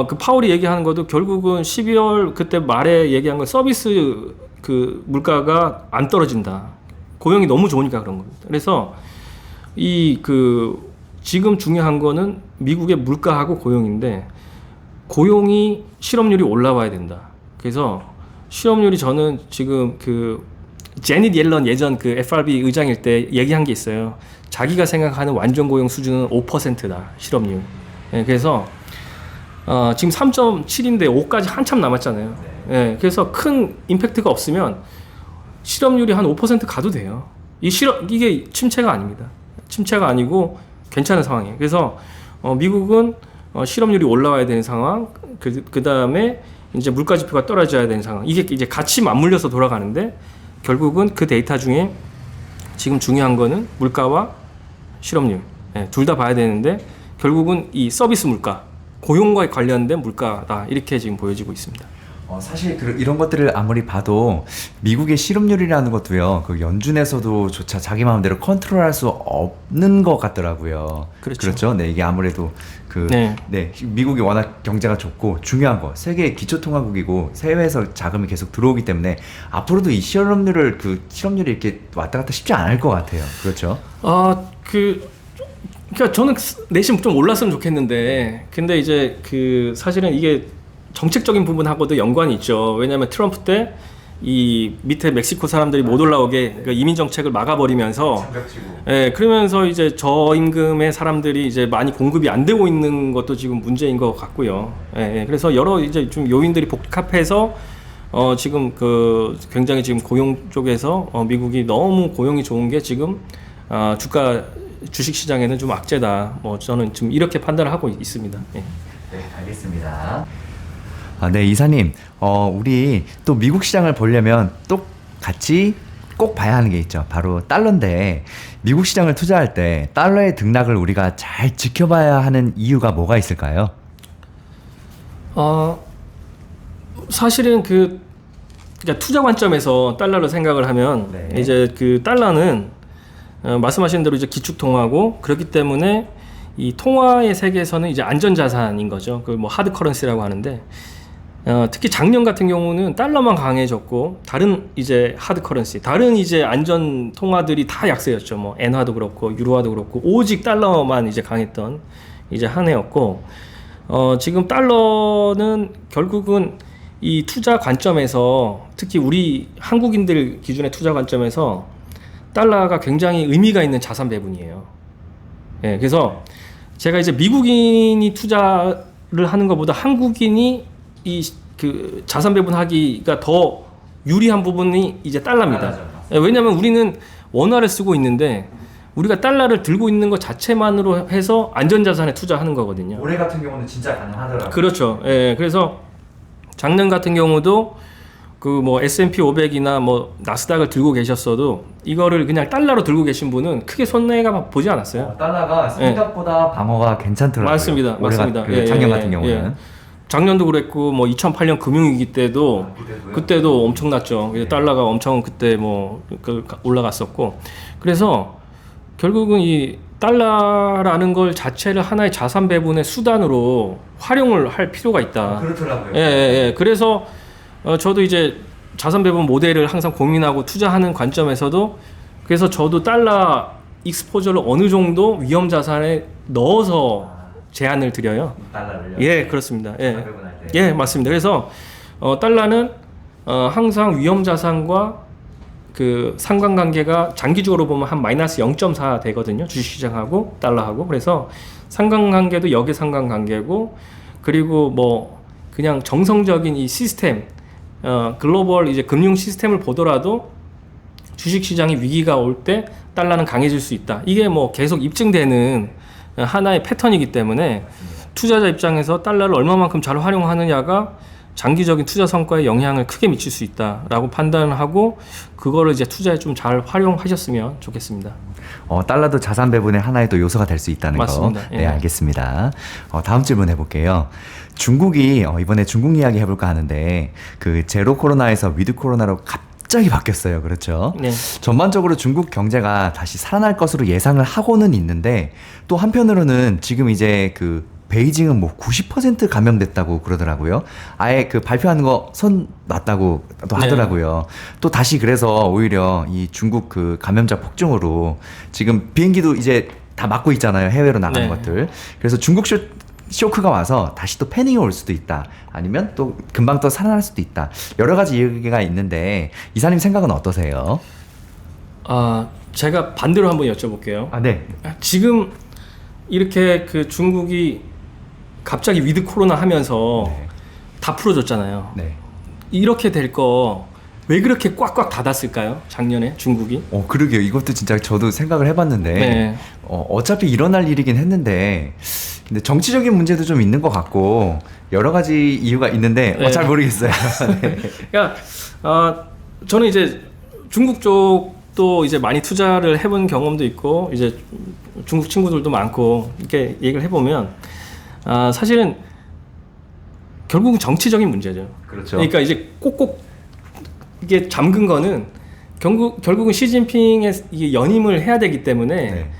B: 그 파월이 얘기하는 것도 결국은 12월 그때 말에 얘기한 건 서비스 그 물가가 안 떨어진다. 고용이 너무 좋으니까 그런 겁니다. 그래서 이 그 지금 중요한 거는 미국의 물가하고 고용인데 고용이 실업률이 올라와야 된다. 그래서 실업률이 저는 지금 그 제닛 옐런 예전 그 FRB 의장일 때 얘기한 게 있어요. 자기가 생각하는 완전 고용 수준은 5%다. 실업률. 예, 그래서 지금 3.7인데 5까지 한참 남았잖아요. 예, 그래서 큰 임팩트가 없으면 실업률이 한 5% 가도 돼요. 이게 침체가 아닙니다. 침체가 아니고 괜찮은 상황이에요. 그래서 미국은 실업률이 올라와야 되는 상황, 그 다음에 이제 물가 지표가 떨어져야 되는 상황. 이게 이제 같이 맞물려서 돌아가는데 결국은 그 데이터 중에 지금 중요한 거는 물가와 실업률, 예, 둘 다 봐야 되는데 결국은 이 서비스 물가, 고용과 관련된 물가다 이렇게 지금 보여지고 있습니다.
A: 사실 이런 것들을 아무리 봐도 미국의 실업률이라는 것도요, 그 연준에서도 조차 자기 마음대로 컨트롤할 수 없는 것 같더라고요. 그렇죠. 네, 이게 아무래도 네, 미국이 워낙 경제가 좋고 중요한 거, 세계 기초통화국이고 해외에서 자금이 계속 들어오기 때문에 앞으로도 이 실업률이 이렇게 왔다 갔다 쉽지 않을 것 같아요. 그렇죠.
B: 그러니까 저는 내심 좀 올랐으면 좋겠는데, 근데 이제 사실은 이게 정책적인 부분하고도 연관이 있죠. 왜냐하면 트럼프 때 이 밑에 멕시코 사람들이 못 올라오게 그러니까 이민 정책을 막아버리면서, 예, 그러면서 이제 저임금의 사람들이 이제 많이 공급이 안 되고 있는 것도 지금 문제인 것 같고요. 예, 그래서 여러 이제 좀 요인들이 복합해서 지금 굉장히 지금 고용 쪽에서 미국이 너무 고용이 좋은 게 지금 주식 시장에는 좀 악재다. 저는 지금 이렇게 판단을 하고 있습니다. 예.
A: 네, 알겠습니다. 네, 이사님, 우리 또 미국 시장을 보려면 또 같이 꼭 봐야 하는 게 있죠. 바로 달러인데, 미국 시장을 투자할 때 달러의 등락을 우리가 잘 지켜봐야 하는 이유가 뭐가 있을까요?
B: 사실은 그러니까 투자 관점에서 달러를 생각을 하면, 네, 이제 달러는 말씀하신 대로 이제 기축통화고, 그렇기 때문에 이 통화의 세계에서는 이제 안전자산인 거죠. 뭐 하드 커런시라고 하는데, 특히 작년 같은 경우는 달러만 강해졌고 다른 이제 하드 커런시, 다른 이제 안전 통화들이 다 약세였죠. 뭐 엔화도 그렇고 유로화도 그렇고 오직 달러만 이제 강했던 이제 한 해였고, 지금 달러는 결국은 이 투자 관점에서, 특히 우리 한국인들 기준의 투자 관점에서 달러가 굉장히 의미가 있는 자산 배분이에요. 예, 그래서 제가 이제 미국인이 투자를 하는 것보다 한국인이 자산 배분하기가 더 유리한 부분이 이제 달러입니다. 예, 왜냐하면 우리는 원화를 쓰고 있는데 우리가 달러를 들고 있는 것 자체만으로 해서 안전자산에 투자하는 거거든요.
A: 올해 같은 경우는 진짜 가능하더라고요.
B: 그렇죠. 예, 그래서 작년 같은 경우도 뭐 S&P 500이나 뭐 나스닥을 들고 계셨어도 이거를 그냥 달러로 들고 계신 분은 크게 손해가 보지 않았어요.
A: 달러가 생각보다 방어가 괜찮더라고요.
B: 맞습니다.
A: 작년 같은 경우는.
B: 작년도 그랬고, 뭐 2008년 금융위기 때도 그때도 엄청났죠. 달러가 엄청 그때 올라갔었고, 그래서 결국은 이 달러라는 걸 자체를 하나의 자산 배분의 수단으로 활용을 할 필요가 있다.
A: 그렇더라고요.
B: 예. 그래서 저도 이제 자산 배분 모델을 항상 고민하고 투자하는 관점에서도, 그래서 저도 달러 익스포저를 어느 정도 위험 자산에 넣어서 제안을 드려요.
A: 달러를요?
B: 예, 그렇습니다. 예, 맞습니다. 그래서 달러는 항상 위험 자산과 상관관계가 장기적으로 보면 한 마이너스 0.4 되거든요. 주식시장하고 달러하고. 그래서 상관관계도 역의 상관관계고, 그리고 뭐 그냥 정성적인 이 시스템, 글로벌 이제 금융 시스템을 보더라도 주식시장이 위기가 올 때 달러는 강해질 수 있다. 이게 뭐 계속 입증되는 하나의 패턴이기 때문에 투자자 입장에서 달러를 얼마만큼 잘 활용하느냐가 장기적인 투자 성과에 영향을 크게 미칠 수 있다라고 판단하고, 그거를 이제 투자에 좀 잘 활용하셨으면 좋겠습니다.
A: 달러도 자산 배분의 하나의 또 요소가 될 수 있다는
B: 맞습니다.
A: 거. 네, 알겠습니다. 다음 질문 해볼게요. 중국이 이번에 중국 이야기 해볼까 하는데 제로 코로나에서 위드 코로나로 갑자기 바뀌었어요. 그렇죠?
B: 네.
A: 전반적으로 중국 경제가 다시 살아날 것으로 예상을 하고는 있는데, 또 한편으로는 지금 이제 베이징은 뭐 90% 감염됐다고 그러더라고요. 아예 그 발표하는 거 손 놨다고 또
B: 네.
A: 하더라고요. 또 다시 그래서 오히려 이 중국 그 감염자 폭증으로 지금 비행기도 이제 다 막고 있잖아요. 해외로 나가는
B: 네.
A: 것들. 그래서 중국 쇼크가 와서 다시 또 패닉이 올 수도 있다. 아니면 또 금방 또 살아날 수도 있다. 여러 가지 얘기가 있는데 이사님 생각은 어떠세요?
B: 제가 반대로 한번 여쭤볼게요.
A: 네.
B: 지금 이렇게 그 중국이 갑자기 위드 코로나 하면서
A: 네.
B: 다 풀어줬잖아요.
A: 네.
B: 이렇게 될 거 왜 그렇게 꽉꽉 닫았을까요? 작년에 중국이?
A: 그러게요. 이것도 진짜 저도 생각을 해봤는데
B: 네.
A: 어차피 일어날 일이긴 했는데 근데 정치적인 문제도 좀 있는 것 같고 여러 가지 이유가 있는데
B: 네.
A: 잘 모르겠어요. 네.
B: 그러니까 저는 이제 중국 쪽도 이제 많이 투자를 해본 경험도 있고 이제 중국 친구들도 많고 이렇게 얘기를 해보면 사실은 결국은 정치적인 문제죠.
A: 그렇죠.
B: 그러니까 이제 꼭꼭 이게 잠근 거는 결국은 시진핑의 이게 연임을 해야 되기 때문에
A: 네.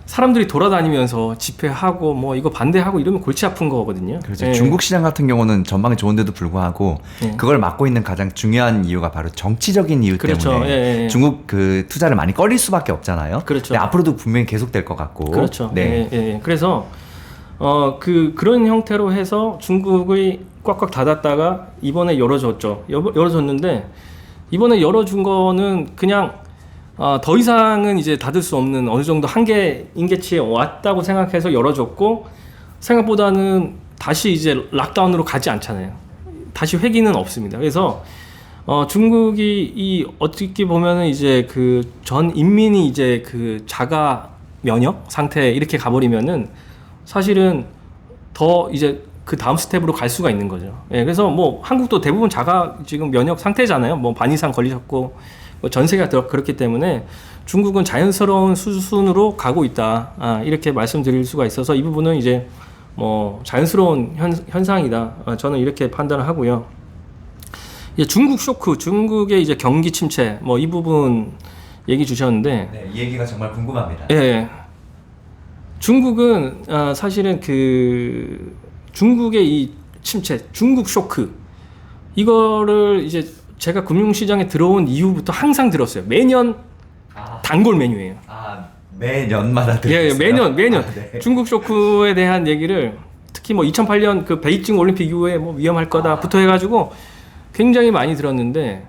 B: 사람들이 돌아다니면서 집회하고 뭐 이거 반대하고 이러면 골치 아픈 거거든요.
A: 그렇죠.
B: 예.
A: 중국 시장 같은 경우는 전망이 좋은데도 불구하고
B: 네.
A: 그걸 막고 있는 가장 중요한 이유가 바로 정치적인 이유
B: 그렇죠.
A: 때문에
B: 예.
A: 중국 그 투자를 많이 꺼릴 수밖에 없잖아요.
B: 그렇죠.
A: 근데 앞으로도 분명히 계속될 것 같고.
B: 그렇죠.
A: 네.
B: 예. 그래서 그런 형태로 해서 중국의 꽉꽉 닫았다가 이번에 열어줬죠. 열어줬는데 이번에 열어준 거는 그냥 더 이상은 이제 닫을 수 없는 어느 정도 한계 임계치에 왔다고 생각해서 열어줬고 생각보다는 다시 이제 락다운으로 가지 않잖아요. 다시 회기는 없습니다. 그래서 중국이 이 어떻게 보면은 이제 그 전 인민이 이제 그 자가 면역 상태 이렇게 가버리면은 사실은 더 이제 그 다음 스텝으로 갈 수가 있는 거죠. 예, 그래서 뭐 한국도 대부분 자가 지금 면역 상태잖아요. 뭐 반 이상 걸리셨고 뭐 전 세계가 그렇기 때문에 중국은 자연스러운 수순으로 가고 있다. 이렇게 말씀드릴 수가 있어서 이 부분은 이제 뭐 자연스러운 현상이다. 저는 이렇게 판단을 하고요. 이제 중국 쇼크, 중국의 이제 경기 침체, 뭐 이 부분 얘기 주셨는데,
A: 네, 이 얘기가 정말 궁금합니다.
B: 예, 중국은 사실은 그 중국의 이 침체, 중국 쇼크 이거를 이제 제가 금융시장에 들어온 이후부터 항상 들었어요. 매년 단골 메뉴예요.
A: 매년마다 들으셨어요?
B: 예, 매년
A: 네.
B: 중국 쇼크에 대한 얘기를 특히 뭐 2008년 그 베이징 올림픽 이후에 뭐 위험할 거다부터 해가지고 굉장히 많이 들었는데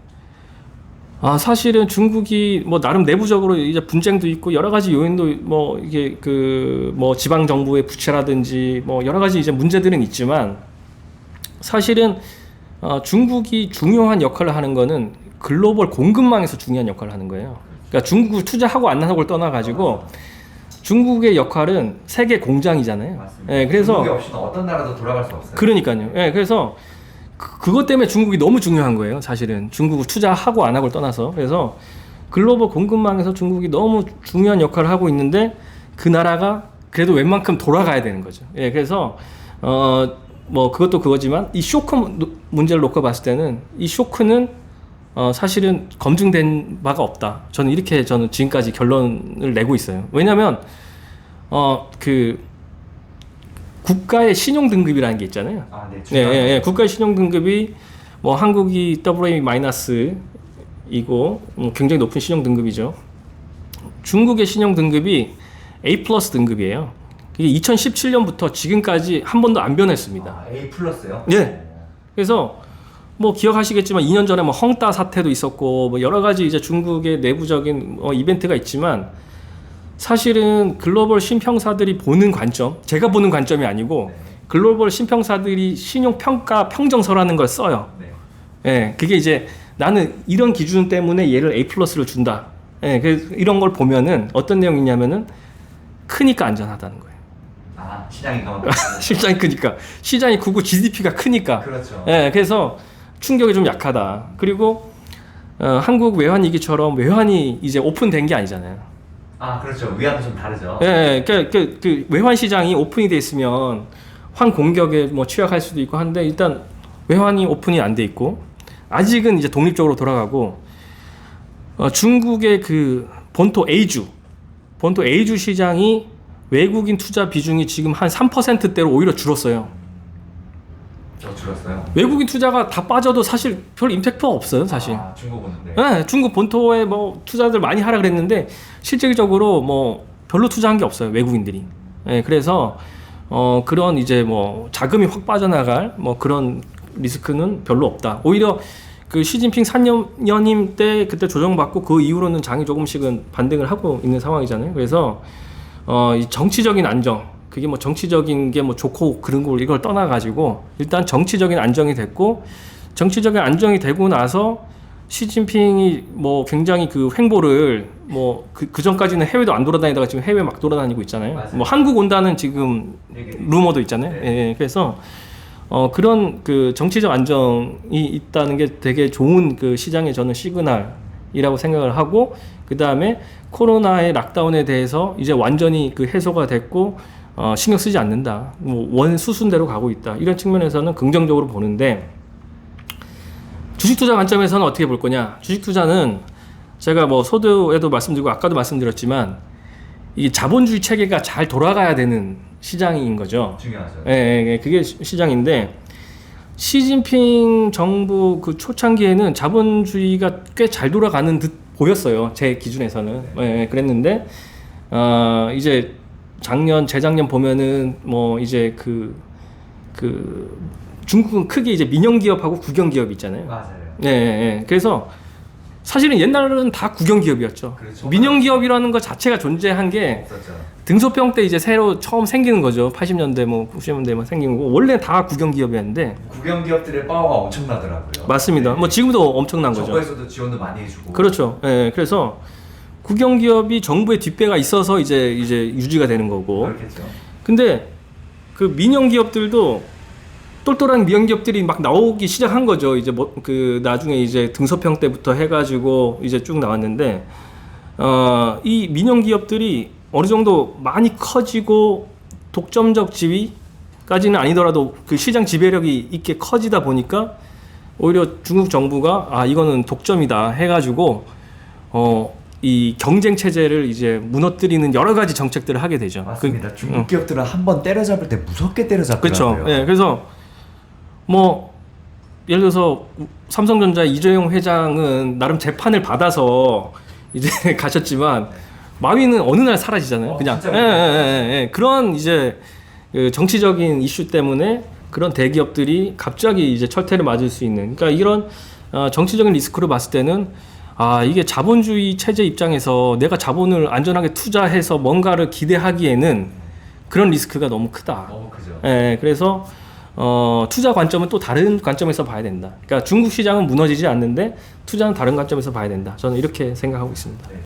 B: 사실은 중국이 뭐 나름 내부적으로 이제 분쟁도 있고 여러 가지 요인도 뭐 이게 그 뭐 지방 정부의 부채라든지 뭐 여러 가지 이제 문제들은 있지만 사실은 중국이 중요한 역할을 하는 거는 글로벌 공급망에서 중요한 역할을 하는 거예요. 그러니까 중국을 투자하고 안 하고를 떠나가지고 중국의 역할은 세계 공장이잖아요.
A: 맞습니다.
B: 예, 그래서
A: 중국이 없이는 어떤 나라도 돌아갈 수 없어요.
B: 그러니까요. 예, 그래서 그것 때문에 중국이 너무 중요한 거예요. 사실은 중국을 투자하고 안 하고를 떠나서. 그래서 글로벌 공급망에서 중국이 너무 중요한 역할을 하고 있는데 그 나라가 그래도 웬만큼 돌아가야 되는 거죠. 예, 그래서 뭐 그것도 그거지만 이 쇼크 문제를 놓고 봤을 때는 이 쇼크는 사실은 검증된 바가 없다. 저는 이렇게 지금까지 결론을 내고 있어요. 왜냐하면 그 국가의 신용 등급이라는 게 있잖아요.
A: 네,
B: 예. 국가의 신용 등급이 뭐 한국이 AA 마이너스이고 굉장히 높은 신용 등급이죠. 중국의 신용 등급이 A 플러스 등급이에요. 이게 2017년부터 지금까지 한 번도 안 변했습니다.
A: A 플러스요?
B: 예. 그래서 뭐 기억하시겠지만 2년 전에 뭐 헝따 사태도 있었고 뭐 여러 가지 이제 중국의 내부적인 이벤트가 있지만 사실은 글로벌 신평사들이 보는 관점, 제가 보는 관점이 아니고 글로벌 신평사들이 신용평가 평정서라는 걸 써요.
A: 네.
B: 예, 그게 이제 나는 이런 기준 때문에 얘를 A 플러스를 준다. 예, 이런 걸 보면은 어떤 내용이냐면은 크니까 안전하다는 거예요.
A: 시장이 그만큼
B: 시장이 크니까. 시장이 크고 GDP가 크니까.
A: 그렇죠.
B: 예, 그래서 충격이 좀 약하다. 그리고 한국 외환위기처럼 외환이 이제 오픈된 게 아니잖아요.
A: 그렇죠. 위안은 좀 다르죠.
B: 예, 그 외환 시장이 오픈이 돼 있으면 환 공격에 뭐 취약할 수도 있고 한데 일단 외환이 오픈이 안 돼 있고 아직은 이제 독립적으로 돌아가고 중국의 그 본토 A주 시장이 외국인 투자 비중이 지금 한 3%대로 오히려 줄었어요.
A: 줄었어요.
B: 외국인 투자가 다 빠져도 사실 별 임팩트가 없어요, 사실.
A: 아, 중국은 네.
B: 네, 중국 본토에 뭐 투자들 많이 하라 그랬는데 실질적으로 뭐 별로 투자한 게 없어요, 외국인들이. 네, 그래서 그런 이제 뭐 자금이 확 빠져나갈 뭐 그런 리스크는 별로 없다. 오히려 그 시진핑 4년임 때 그때 조정받고 그 이후로는 장이 조금씩은 반등을 하고 있는 상황이잖아요. 그래서 이 정치적인 안정, 그게 뭐 정치적인 게 뭐 좋고 그런 걸 이걸 떠나가지고 일단 정치적인 안정이 됐고, 정치적인 안정이 되고 나서 시진핑이 뭐 굉장히 그 횡보를 뭐 그 전까지는 해외도 안 돌아다니다가 지금 해외 막 돌아다니고 있잖아요.
A: 맞아요.
B: 뭐 한국 온다는 지금 루머도 있잖아요.
A: 네.
B: 예, 그래서 그런 그 정치적 안정이 있다는 게 되게 좋은 그 시장의 저는 시그널이라고 생각을 하고, 그 다음에 코로나의 락다운에 대해서 이제 완전히 그 해소가 됐고 신경 쓰지 않는다. 뭐 원 수순대로 가고 있다. 이런 측면에서는 긍정적으로 보는데, 주식 투자 관점에서는 어떻게 볼 거냐? 주식 투자는 제가 뭐 서두에도 말씀드리고 아까도 말씀드렸지만 이 자본주의 체계가 잘 돌아가야 되는 시장인 거죠.
A: 중요하죠.
B: 예, 그게 시장인데, 시진핑 정부 그 초창기에는 자본주의가 꽤 잘 돌아가는 듯 보였어요. 제 기준에서는. 예, 그랬는데 이제 재작년 보면은 뭐 이제 그 중국은 크게 이제 민영 기업하고 국영 기업 있잖아요.
A: 맞아요.
B: 예. 그래서 사실은 옛날에는 다 국영 기업이었죠.
A: 그렇죠.
B: 민영 기업이라는 것 자체가 존재한 게
A: 없었죠.
B: 등소평 때 이제 새로 처음 생기는 거죠. 80년대 뭐 90년대 뭐 생긴 거고, 원래 다 국영 기업이었는데.
A: 국영 기업들의 파워가 엄청나더라고요.
B: 맞습니다.
A: 네.
B: 뭐 지금도 엄청난 거죠.
A: 정부에서도 지원도 많이 해주고.
B: 그렇죠. 예. 그래서 국영 기업이 정부의 뒷배가 있어서 이제 유지가 되는 거고.
A: 그렇겠죠.
B: 근데 그 민영 기업들도 똘똘한 민영 기업들이 막 나오기 시작한 거죠. 이제 뭐 그 나중에 이제 등소평 때부터 해가지고 이제 쭉 나왔는데, 이 민영 기업들이 어느 정도 많이 커지고 독점적 지위까지는 아니더라도 그 시장 지배력이 있게 커지다 보니까 오히려 중국 정부가 이거는 독점이다 해가지고 이 경쟁 체제를 이제 무너뜨리는 여러 가지 정책들을 하게 되죠.
A: 맞습니다. 중국 기업들은 한번 때려잡을 때 무섭게 때려잡더라고요.
B: 그렇죠. 예, 그래서 뭐 예를 들어서 삼성전자 이재용 회장은 나름 재판을 받아서 이제 가셨지만 마윈은 어느 날 사라지잖아요. 그냥
A: 진짜
B: 예. 그런 이제 그 정치적인 이슈 때문에 그런 대기업들이 갑자기 이제 철퇴를 맞을 수 있는, 그러니까 이런 정치적인 리스크로 봤을 때는 이게 자본주의 체제 입장에서 내가 자본을 안전하게 투자해서 뭔가를 기대하기에는 그런 리스크가 너무 크다.
A: 너무 크죠.
B: 예, 그래서 투자 관점은 또 다른 관점에서 봐야 된다. 그러니까 중국 시장은 무너지지 않는데 투자는 다른 관점에서 봐야 된다. 저는 이렇게 생각하고 있습니다.